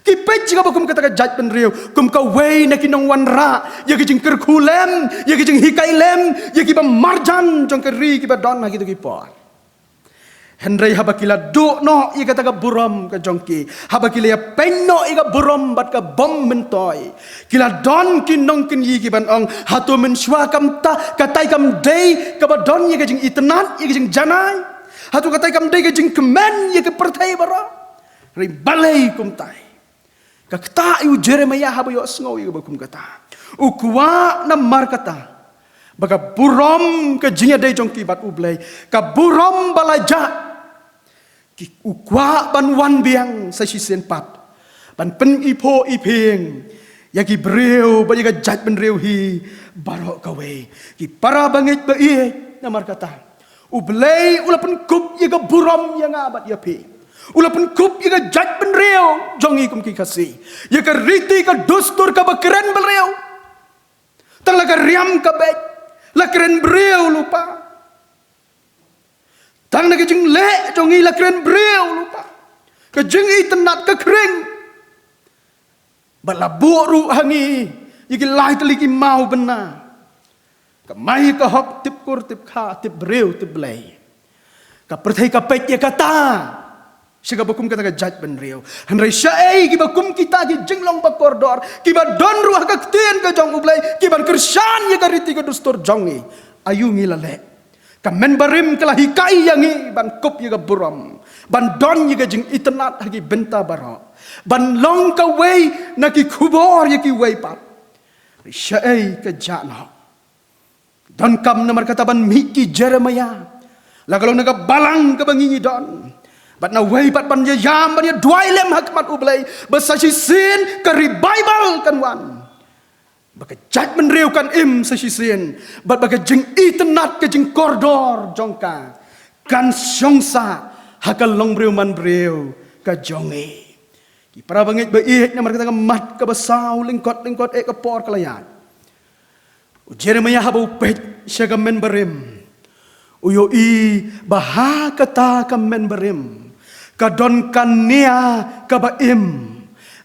ki pech ka bakum kata ka jaj pen riu kum ka way na ki nong wan ra ya ki jing kerkhulem ya ki jing hikai lem ya ki ba marjan jong ka ri ki ba don na ki to ki por Hendrai habakila do no ika taga buram ka jongki. Habakila ya pen no ika buram bat ka bom mentoy. Kila don kin nong kin yi ban ong hatu men shwa kam ta katai kam day ka ba don yi ka jing itnat yi ka jing janai. Hatu katai kam day ka jing kemen yi ka pertai bara. Ri balai kum tai. Ka kta yu Jeremiah habayo sngo yi ba kum kata. Ukwa na mar kata. Baka buram ka jingya day jongki bat ublay. Ka buram balaja. Ukwa ban wan biang sa sisen pat ban pen ipo iping yaki breu ba yaga jat ben reu hi barok kawe ki para bangit ba ie namar kata ublay ulapan kup yaga buram yang abat yapi ulapan kup yaga jat ben reu jongi kum ki kasi yaga riti ka dustur ka bakeren bel reu tang la ka riam ka bet la keren breu lupa tang na kajing le jongi la keren breu lupa kajing itenat ka kering bala buru hangi yiki lai teliki mau bena ka mai ka hop tip kur tip kha tip breu tip blai ka perthai ka pet ya kata siga bakum kata ka jaj ben reu hanrai syai ki bakum kita ki jinglong ba koridor ki ba don ruah ka tien ka jong ublai ki ban kersan ya ka riti ka dustur jongi ayu ngilale Kamen barim kelah hikai yangi ban kup yaga buram ban don yaga jing itnat hagi benta baro ban long ka wei naki kubor yaki wei pat syai ke jana don kam namar kata ban miki Jeremiah la kalau naga balang ka bangingi don bat na wei pat ban yam ban ya duai lem hakmat ublai besasi sin ka revival kan wan baka jat menreu kan im sa sisien bat baka jing itenat ke jing koridor jongka kan syongsa hakal long breu man breu ka jongi ki para bangit ba ik namar kata mat ka basau lingkot ek ka por kalayat Jeremiah habu pet syaga men barim uyo i baha kata ka men barim ka don kan nia ka ba im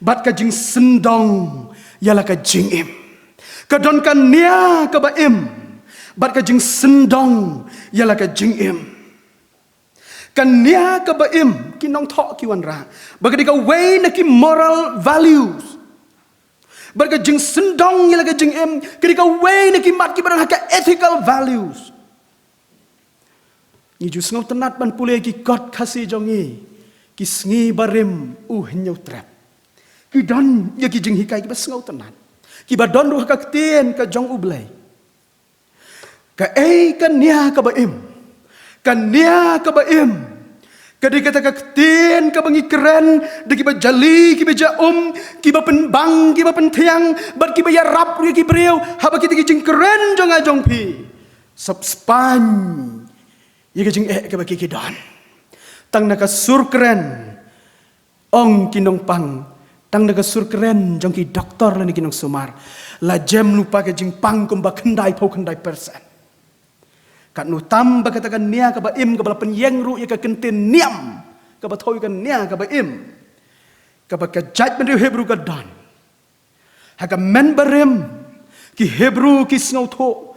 bat ka jing sendong yala ka jing im kadon kan nia ka baim bat ka jing sendong yala ka jing im kan nia ka baim kinong tho ki wan ra bagadi ka way na ki moral values bat ka jing sendong yala ka jing im kadi ka way na ki mat ki barang ka ethical values ni ju sngo tenat ban pule ki god khasi jongi ki sngi barim hinyo trap ki don ya ki jing hikai ki ba sngo tenat Kiba don ruh ka ketien ka jong ublay. Ka kan nia ka baim. Kan nia ka baim. Kadi kata ka ketien ka bangi keren. Da kiba jali, kiba jaum, kiba penbang, kiba pentiang. Bat kiba ya rap ria kiba riau. Haba kita kijing keren jong ajong pi. Sab span. Ya kijing ka baki kidon. Tang naka sur keren. Ong kinong pang. Tang naga sur keren jong ki doktor la ni kinong sumar la jem lupa ke jing pang kumba kendai pau kendai persen kat nu tam ba katakan nia ka ba im ka bala penyeng ru ya ka kentin niam ka ba thoi kan nia ka ba im ka ba ka jaj ben Hebrew ka dan ha ka men barem ki Hebrew ki snau tho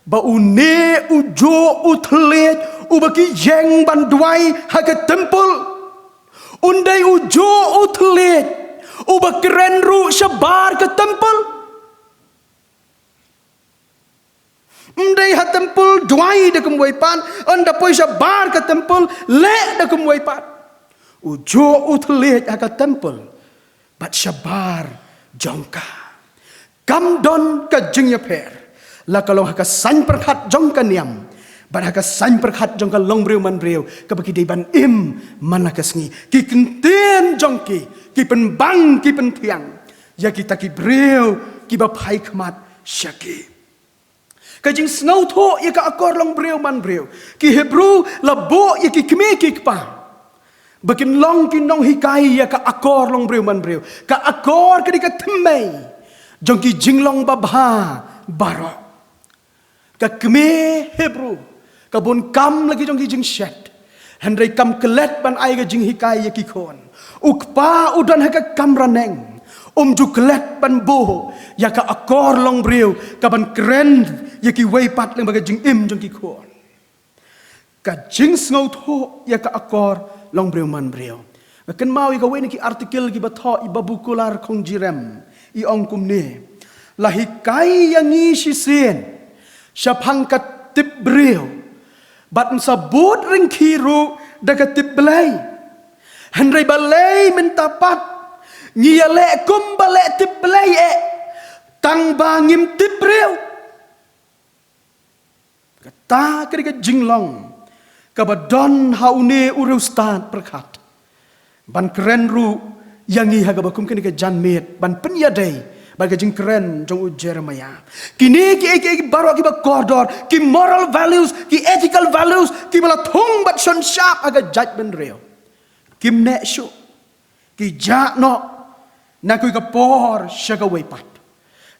ba une ujo utlet u ba ki jeng ban duai ha ka temple undai ujo utlet Uba keren ru syabar ke temple. Mdai ha temple duai de kum waipan, anda poi syabar ke temple le de kum waipan. Ujo utlet ha ke temple. Bat syabar jongka. Kam don ka jingya per. La kalau ha ka san perkhat jongka niam. Bat ha ka san perkhat jongka long breu man breu ka bagi dei ban im mana ka sngi. Ki kenten jongki. Ki penbang ki pentiang ya kita ki breu ki ba phai khmat syaki ka jing snau tho ya ka akor long breu man breu ki Hebrew la bo ya ki kme ki pa bakin long ki nong hikai ya ka akor long breu man breu ka akor ka di ka thmei jong ki jing long ba bha baro ka kme Hebrew ka bon kam lagi jong ki jing shet hendrai kam kelet ban ai ka jing hikai ya ki khon ukpa udan haka kamraneng juklet ban boho ya ka akor long breu ka ban keren ya ki wei pat leng baga jing im jong ki khon ka jing sngo tho ya ka akor long breu man breu ken mau i ka wen ki artikel ki batho i babukular khong jirem i ong kum ne lahi kai yang i si sen syapang ka tip breu bat sabut ring kiru da ka tip belai henry balai mentapat ngia le kum bale tip belai tang bangim tip breu kata kerja jinglong kabadon haune urustan perkat ban keren ru yang i hagabakum kini ke janmet ban penyadai bagi jing keren jong Jeremiah kini ki baru ki koridor ki moral values ki ethical values ki bala thong bat shon sharp aga judgment real kim ne shu ki ja no na kui ka por shaga way pat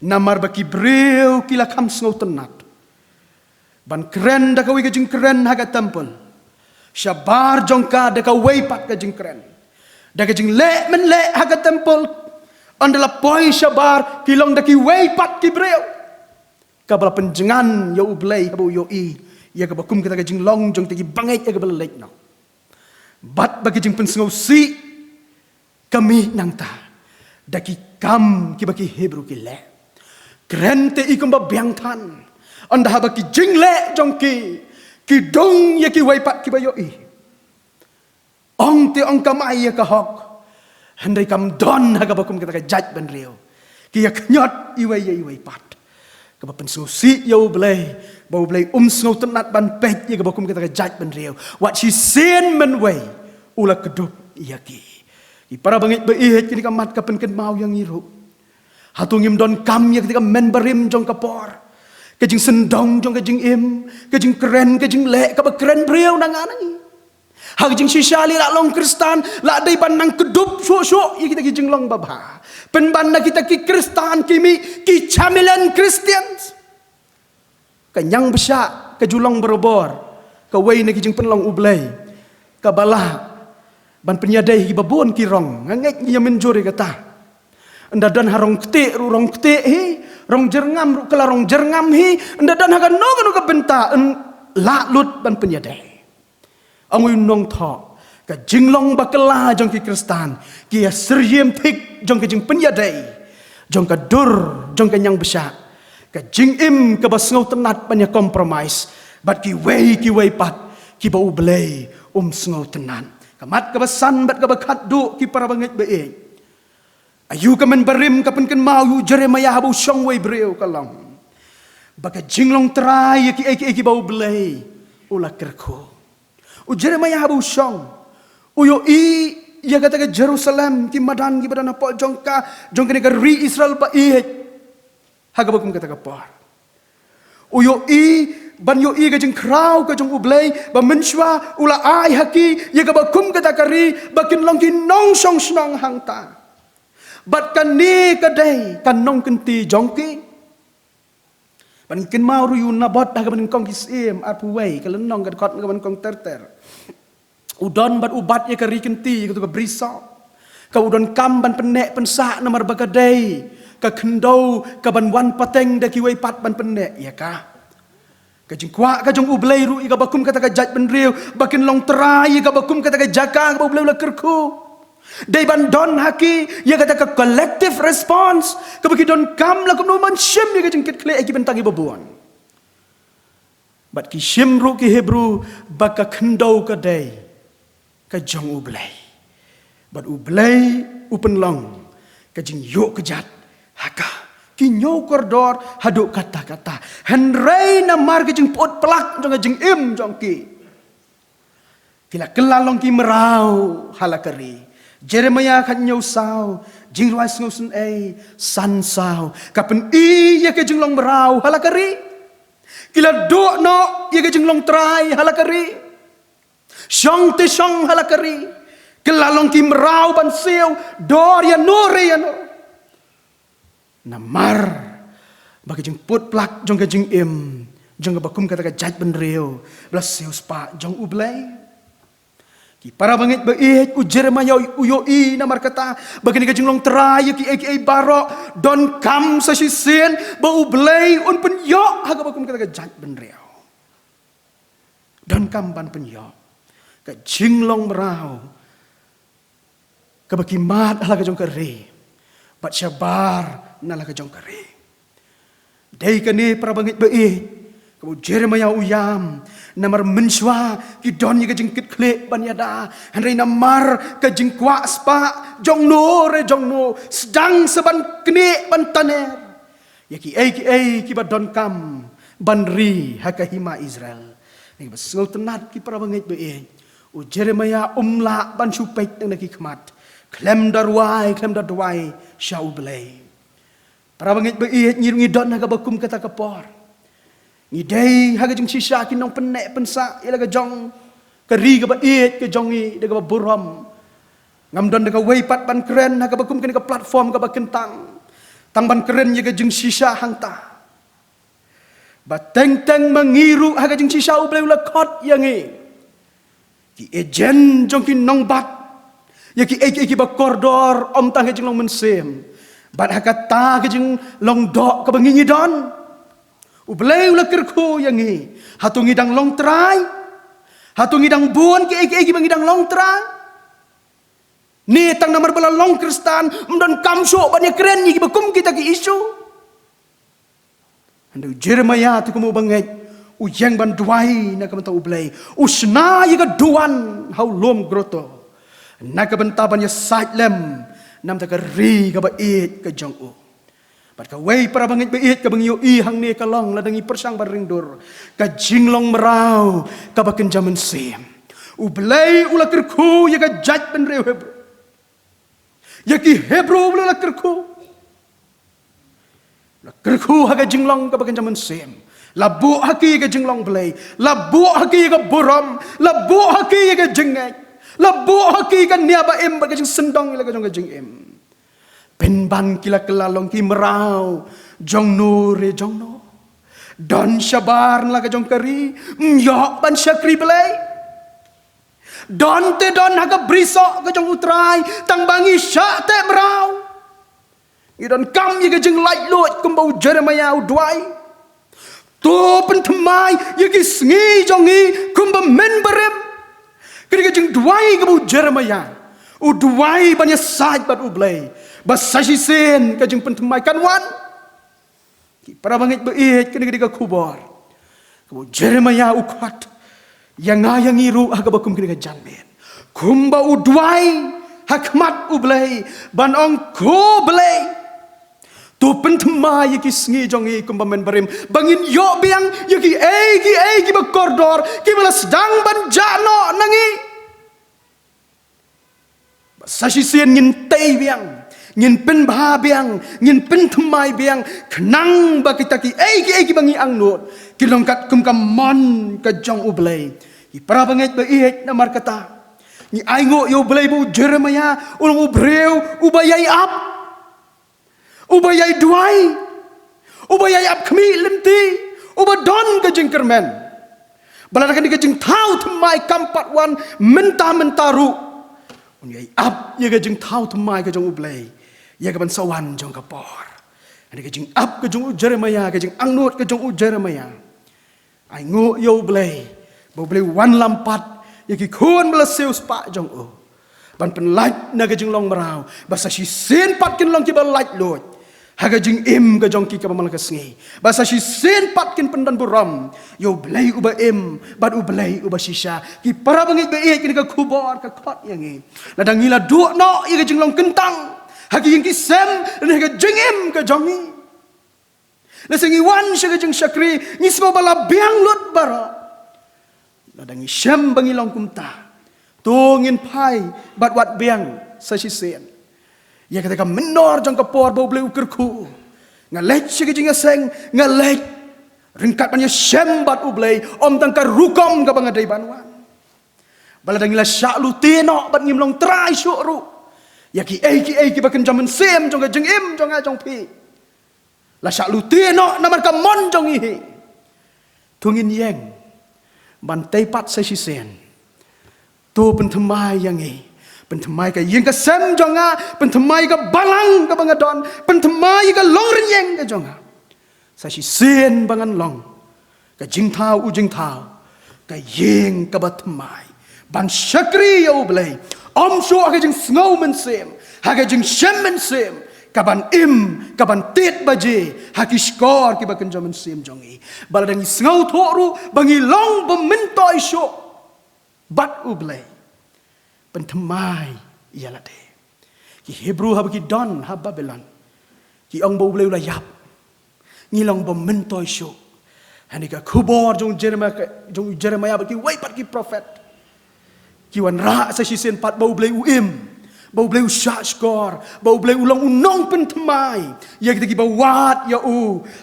namar ba ki breu ki la kham sngo tenat ban keren da ka wi ka jing keren haga temple shabar jongka da ka way pat ka jing keren da ka jing le men le haga temple andala poi shabar kilong da ki way pat ki breu ka bala penjengan yo ublay habu yo i ya ka bakum kita ka jing long jong tegi bangai ya ka bala lek no bat bagi jing pensngau si kami nang ta daki kam ki baki Hebrew ki le keren te ikum ba biang tan anda baki jing le jong ki dong ya ki way pat ki ba yo i ong te ong kamai ya ka hok handai kam don haga bakum kita ka jaj ban reo ki ya knyot i way pat ka ba pensngau si yo blay bau blay sngo tenat ban pet ya ka bakum kita ka jaj ban reo what she sin men way ula kedup iya ki para bangit beihet kini kamat ka penken mau yang iru hatungim don kam ya ketika men berim jong kapor kejing sendong jong kejing im kejing keren kejing le ka ba keren breu nang anang hak jing sisali la long kristan la dai ban nang kedup so ya kita kejing long baba pen ban kita ki kristan kimi ki chamilan christians kanyang besya ke julong berobor ka wei na kejing penlong ublay ka bala ban penyadai hi babon kirong ngek nya menjuri kata anda dan harong kete rong kete hi rong jerngam ru kala rong jerngam hi anda dan haga no ka benta la lut ban penyadai angui nong tho ka jinglong bakala jong ki kristan ki seriem thik jong ka jing penyadai jong ka dur jong ka nyang besya ka jing im ka basngau tenat banya compromise bat ki way pat ki bau blay sngo tenan kamat kabasan bat kabakat du ki para bangit be ayu kamen berim kapen ken mau yu Jeremiah habu shong way breu kalam baka jinglong trai ki bau blay ula kerko u Jeremiah habu shong uyo i ya kata ke Jerusalem ki madan ki badan apa jongka ke ri Israel ba i haga bakum kata ka par uyo i ban yo i gajeng krau ka jong ublay ba menshwa ula ai haki ya ga bakum kata kari bakin long ki nong song snong hangta bat kan ni kadai kan nong kenti jongki ban kin mau ru yun nabot da ban kong kisim apu wei kalen nong ga kot ga ban kong terter udon bat ubat ya kari kenti ka brisa ka udon kam ban penek pensa namar bagadai ka kendau ka ban wan pateng da ki wei pat ban penek ya ka kajing kwa kajong ublay ru iga bakum kata ka jaj benriu bakin long terai iga bakum kata ka jaka ka ublay ula kerku dai ban don haki ya kata ka collective response ka bagi don kam la kum no man shim ya kajing kit kle ki bentang ibabuan bat ki shim ru ki Hebrew baka kendau ka dai ka jong ublay bat ublay upen long kajing yo kejat haka kinyo koridor haduk kata-kata henrei namar ke jeng pot pelak jeng im jong ki kila kelalong ki merau halakari Jeremiah kan nyau sau jing ruas ngusun san sau kapen i ya ke jeng long merau halakari kila do no ya ke jeng long trai halakari syong te syong halakari kelalong ki merau ban siu dor ya nore ya no namar bagi jeng put plak jong ke jeng im jong ke bakum kata ka jaj benreu belas seus pa jong ublay ki para bangit beih u Jeremiah uyo i namar kata bagi ka jeng long terai ki baro don kam sa sisen ba ublay un pen yo haga bakum kata ka jaj benreu don kam ban penyo ka jinglong merau ka bakimat ala ka jong kare bat syabar nala ka jong kare dai kane prabangit be kamu Jeremiah uyam namar menswa ki don ye ka jingkit kle ban yada hanrei namar ka jingkwa spa jong no sedang seban kne ban taner ya ki ki ba don kam banri hakahima Israel ni basngol tenat ki prabangit be u Jeremiah umla ban supek nang ki khmat klem darwai syau belai prabangit be nyirungi don ka bakum kata kapor ngidei haga jeng sisa kinong penek pensa ila ga jong keri ga ba ke jongi de ga ba buram ngam don de ga weipat ban keren haga bakum ken ga platform ga ba kentang tang ban keren ye ga jeng sisa hangta ba teng mengiru haga jeng sisa u bleu la khot yangi ki ejen jong kin nong bat ye ki ki ba kordor om tang ga jeng long mensem bat haga ta ga jeng long dok ka bangi don Ubleu la kerku yangi hatungi dang long trai hatungi dang buon ke eki bangi dang long trai ni tang namar bala long kristan mdon kamso banyak keren ni bakum kita ki isu ando Jeremiah tu kumu bangai uyang ban duai na kamta ublei usna ye ka duan hau lom groto na ka benta ban ya saitlem nam ta ka ri ka ba it ka jong u Pat ka wei para bangit beit ka bangyo hang ni kalong ladangi persang baringdur ka jinglong merau ka baken jaman sem ublei ula kerku ya ka jaj ben reu hebro ya ki hebro ula kerku la kerku ha ka jinglong ka baken jaman sem labu haki ka jinglong blei labu haki ka buram labu haki ka jengek labu haki ka niaba em ba ka jing sendong ila ka jong ka jing em Penban kila kelalong ki merau jong no don syabar la ka jong kari myok ban syakri belai don te don ha ka brisok ka jong utrai tang bangi syak te merau i don kam ye ka jeng lait lot kumbau Jeremiah udwai tu pentemai ye ki sngi jongi kumba menberem kini ka jeng dwai ka bau Jeremiah udwai ban ye saj bat ublai basashi sen ka jeng pentemai kanwan ki para bangit beit kene ka kubor ko Jeremiah ukhat yang iru aga bakum kene ka janmen kumba udwai hakmat ublei ban ong ko blei tu pentemai ki sngi jongi kumba men barim bangin yo biang yaki egi ba kordor ki balas dang ban jano nangi basashi sen ngin tei biang ngin pen bah biang ngin pen thumai biang khnang ba kita ki egi bangi angnut ki longkat kum kam mon ka jong ublei i para banget ba iet na markata ni aingo yo blei bu Jeremiah ulung ubreu ubayai ap ubayai duai ubayai ap khmi lemti ubadon ka jeng kermen baladakan ka jeng thau thumai kampat wan menta ru unyai ap ye ka jeng thau thumai ka jong ublei ya ka ban sawan jong kapor ani ka jing up ka jong Jeremiah ka jing angnut ka jong Jeremiah ai ngo yo blei bo blei wan lampat ya ki khon bla seus pa jong o ban pen lait na ka jing long marau basa si sen pat kin long ki ba lait lot ha ka jing im ka jong ki ka mal ka sngi basa si sen pat kin pendan buram yo blei uba im bat u blei uba sisa ki para bangit be ki ka kubor ka khot yang ngi ladang ngila du no ya ka jing long kentang hagi yang kisem dan hagi jengem ke jongi. Lesengi wan syaga jeng syakri ni semua bala biang lut bara. Ladangi syam bangi long kumta. Tungin pai bat wat biang sasisen. Ya ketika menor jang kapor bau beli ukerku. Ngalek syaga jeng aseng ngalek ringkat banyak syam bat ublei om tangkar rukom ka bangadai banuan. Bala dangila syaklu tenok bat ngimlong terai syukru. Ya ki baken jaman sem jong jeng im jong jong pi la syak lu tino namar ka mon jong hi tungin yeng ban tei pat sa si sen tu pentemai yang hi pentemai ka yeng ka sem jong pentemai ka balang ka bangadon pentemai ka long renyeng ka jong sa si sen bangan long ka jing thau u jing thau ka yeng ka batmai ban syakri ya ublay om syo ka jing sngow men sem ha ka jing shem men sem kaban kaban tit baje haki skor ki bakan jaman sem jongi baladang sngow thoru bangi long bementoi syo bat ublay pentemai ialate ki Hebrew hab ki don hab Babylon ki ong bo ublay la yap ngilong bementoi syo hanika kubor jong Jeremiah ki wai pat ki prophet ki wan ra sa sisen pat bau blai bau blai skor bau blai ulang unong pentemai ya kita ki bawat ya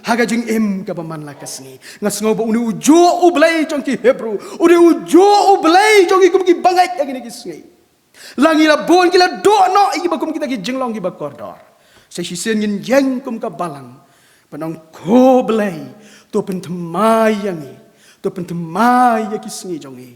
haga jing ka paman la kasni ngasngo ba uni ujo blai jong ki Hebrew uni ujo blai jong ki kum ki bangai agini ki sngi langi la bon ki la do no iki ba kum kita ki jinglong ki ba kordor sa sisen ngin yang kum ka balang panang ko blai to pentemai yangi to pentemai ya kisngi jongi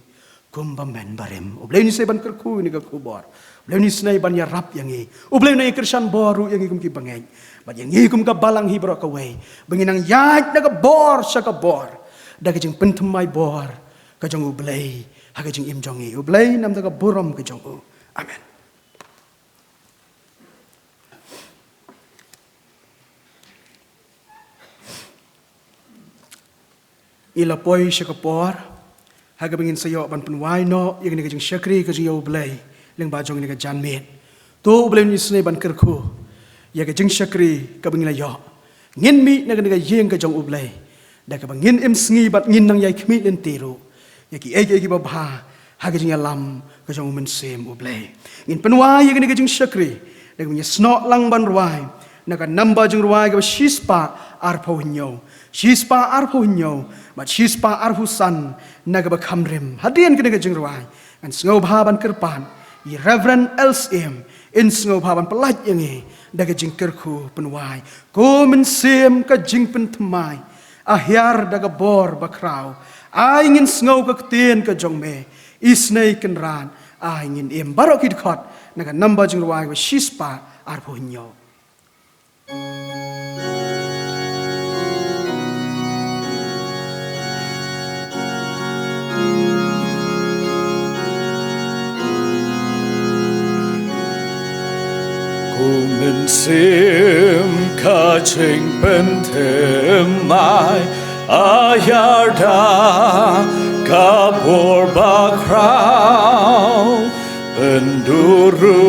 kumba men barem oblay ni seban kerku ni ka kubor oblay ni snai ban ya rap yangi oblay ni krisyan boru yangi kum ki bangeng ba yangi kum ka balang hibro ka way banginang yat na ka bor sa ka bor daga jing pentemai bor ka jong oblay haga jing im jongi oblay nam da ka burom ka jong amen. Ila poi syakapor haga bingin sayo ban penwai no yang ni kajing syakri kajing yo blai leng bajong ni ka janmet to blai ni snai ban kerku ya kajing syakri ka bingin la yo ngin mi na ka yeng ka jong ublai da ka bangin im sngi bat ngin nang yai khmi len tiru ya ki eki ba bha haga jing alam ka jong men sem ublai ngin penwai yang ni kajing syakri da ka snok lang ban ruai na ka namba jong ruai ka shispa arpo nyo shispa arpo nyo but shispa arhusan naga bakhamrim hadian kene jing ruai an sngo bhaban kerpan i reverend LCM in sngo bhaban pelaj yangi daga jing kerku penwai ko men sem ka jing pentemai ahyar daga bor bakrau ai ngin sngo ka ktien ka jongme isnei kenran ai ngin em barok khot naga namba jing ruai wa shispa arpo nyo Kumen sim ka ching pentemai ayarda ka por bakrau penduru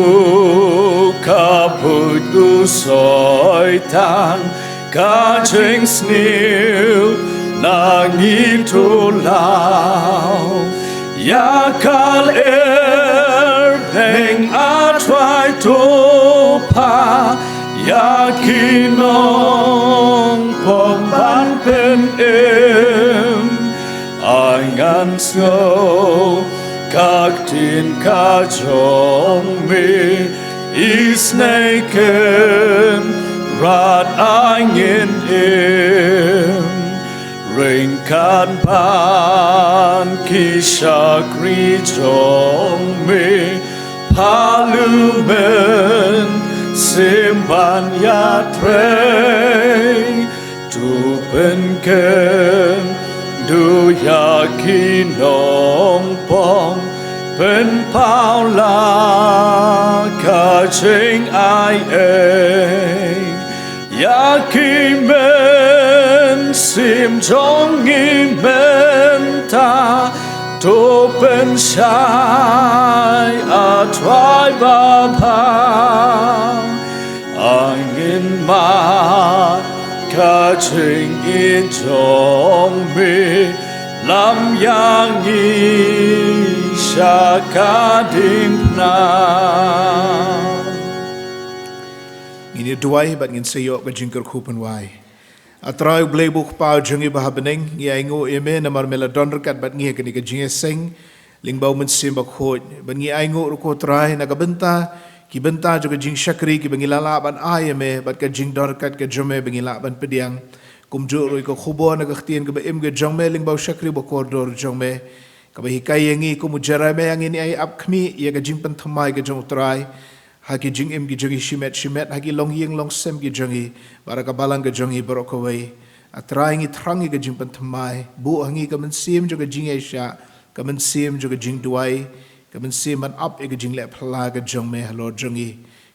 ka putu soitan ka ching snil nangin tulau ya kal peng atwai topa yakinong pomban pen angan snow kaktin kajong me isneken rad angin ringkan pan kishakri jong me palumen simban yatre tu penken du yakinong pong pen paula kaching ai yakimen sim jong imenta to pen shai atwai baba angin ma kaching in jong me lam yang i shakadim na ini duai bat ngin sayo ka jingkar khupan wai atrai blai buk pau jungi bahabeneng ya ingo eme namar mela donrkat bat ngi kani ka jinge seng lingbau men sim bak khoj ban ngi aingo ru ko trai na ka benta ki benta jo ka jing shakri ki bangi lala ban ayeme bat ka jing donrkat ka jome bangi la ban pediang kumjo ru ko khubo na ka htien ka ba em ga jongme lingbau shakri ba kordor jongme ka ba hikai yangi ko mujarame yang ini ai apkhmi ya ka jing pan thamai ka jong trai haki jing em gi jongi shimet haki long yeng long sem gi jongi baraka balang ga jongi barokawai atrai ngi trangi ga jing pan thamai bu hangi ka men sim jo ga jing aisha kaman sim juga jing duai kaman sim man up e jing le phla ga jong me halo jongi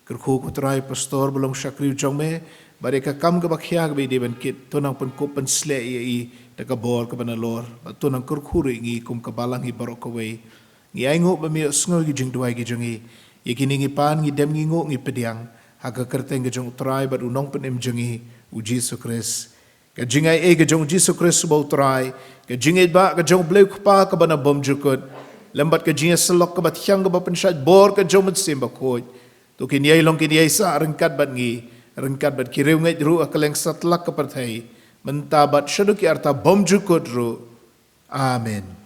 kerku kutrai pastor belong syakri jong me mereka kam ke bakhya be de ban kit tunang pen ko pen sle i ta ka bor ka ban lor tunang kerku ri ngi kum ka balang hi barok ko we ngi ai ngo ba mi sngo gi jing duai gi jongi ye kini ngi pan ngi dem ngi ngo ngi pediang haga kerteng ge jong trai ba unong pen em jongi u Jesus Christ ka jingai e ge jong Jesus Christ bo trai ka jingai ba ka jong blek pa ka bana bom jukut lambat ka jingai selok ka bat hyang ka ba pensat bor ka jong mat sim ba khoj to kin yai long kin yai sa rengkat bat ngi rengkat bat ki rew ngai ru akaleng satlak ka parthai mentabat syadu ki arta bom jukut ru amen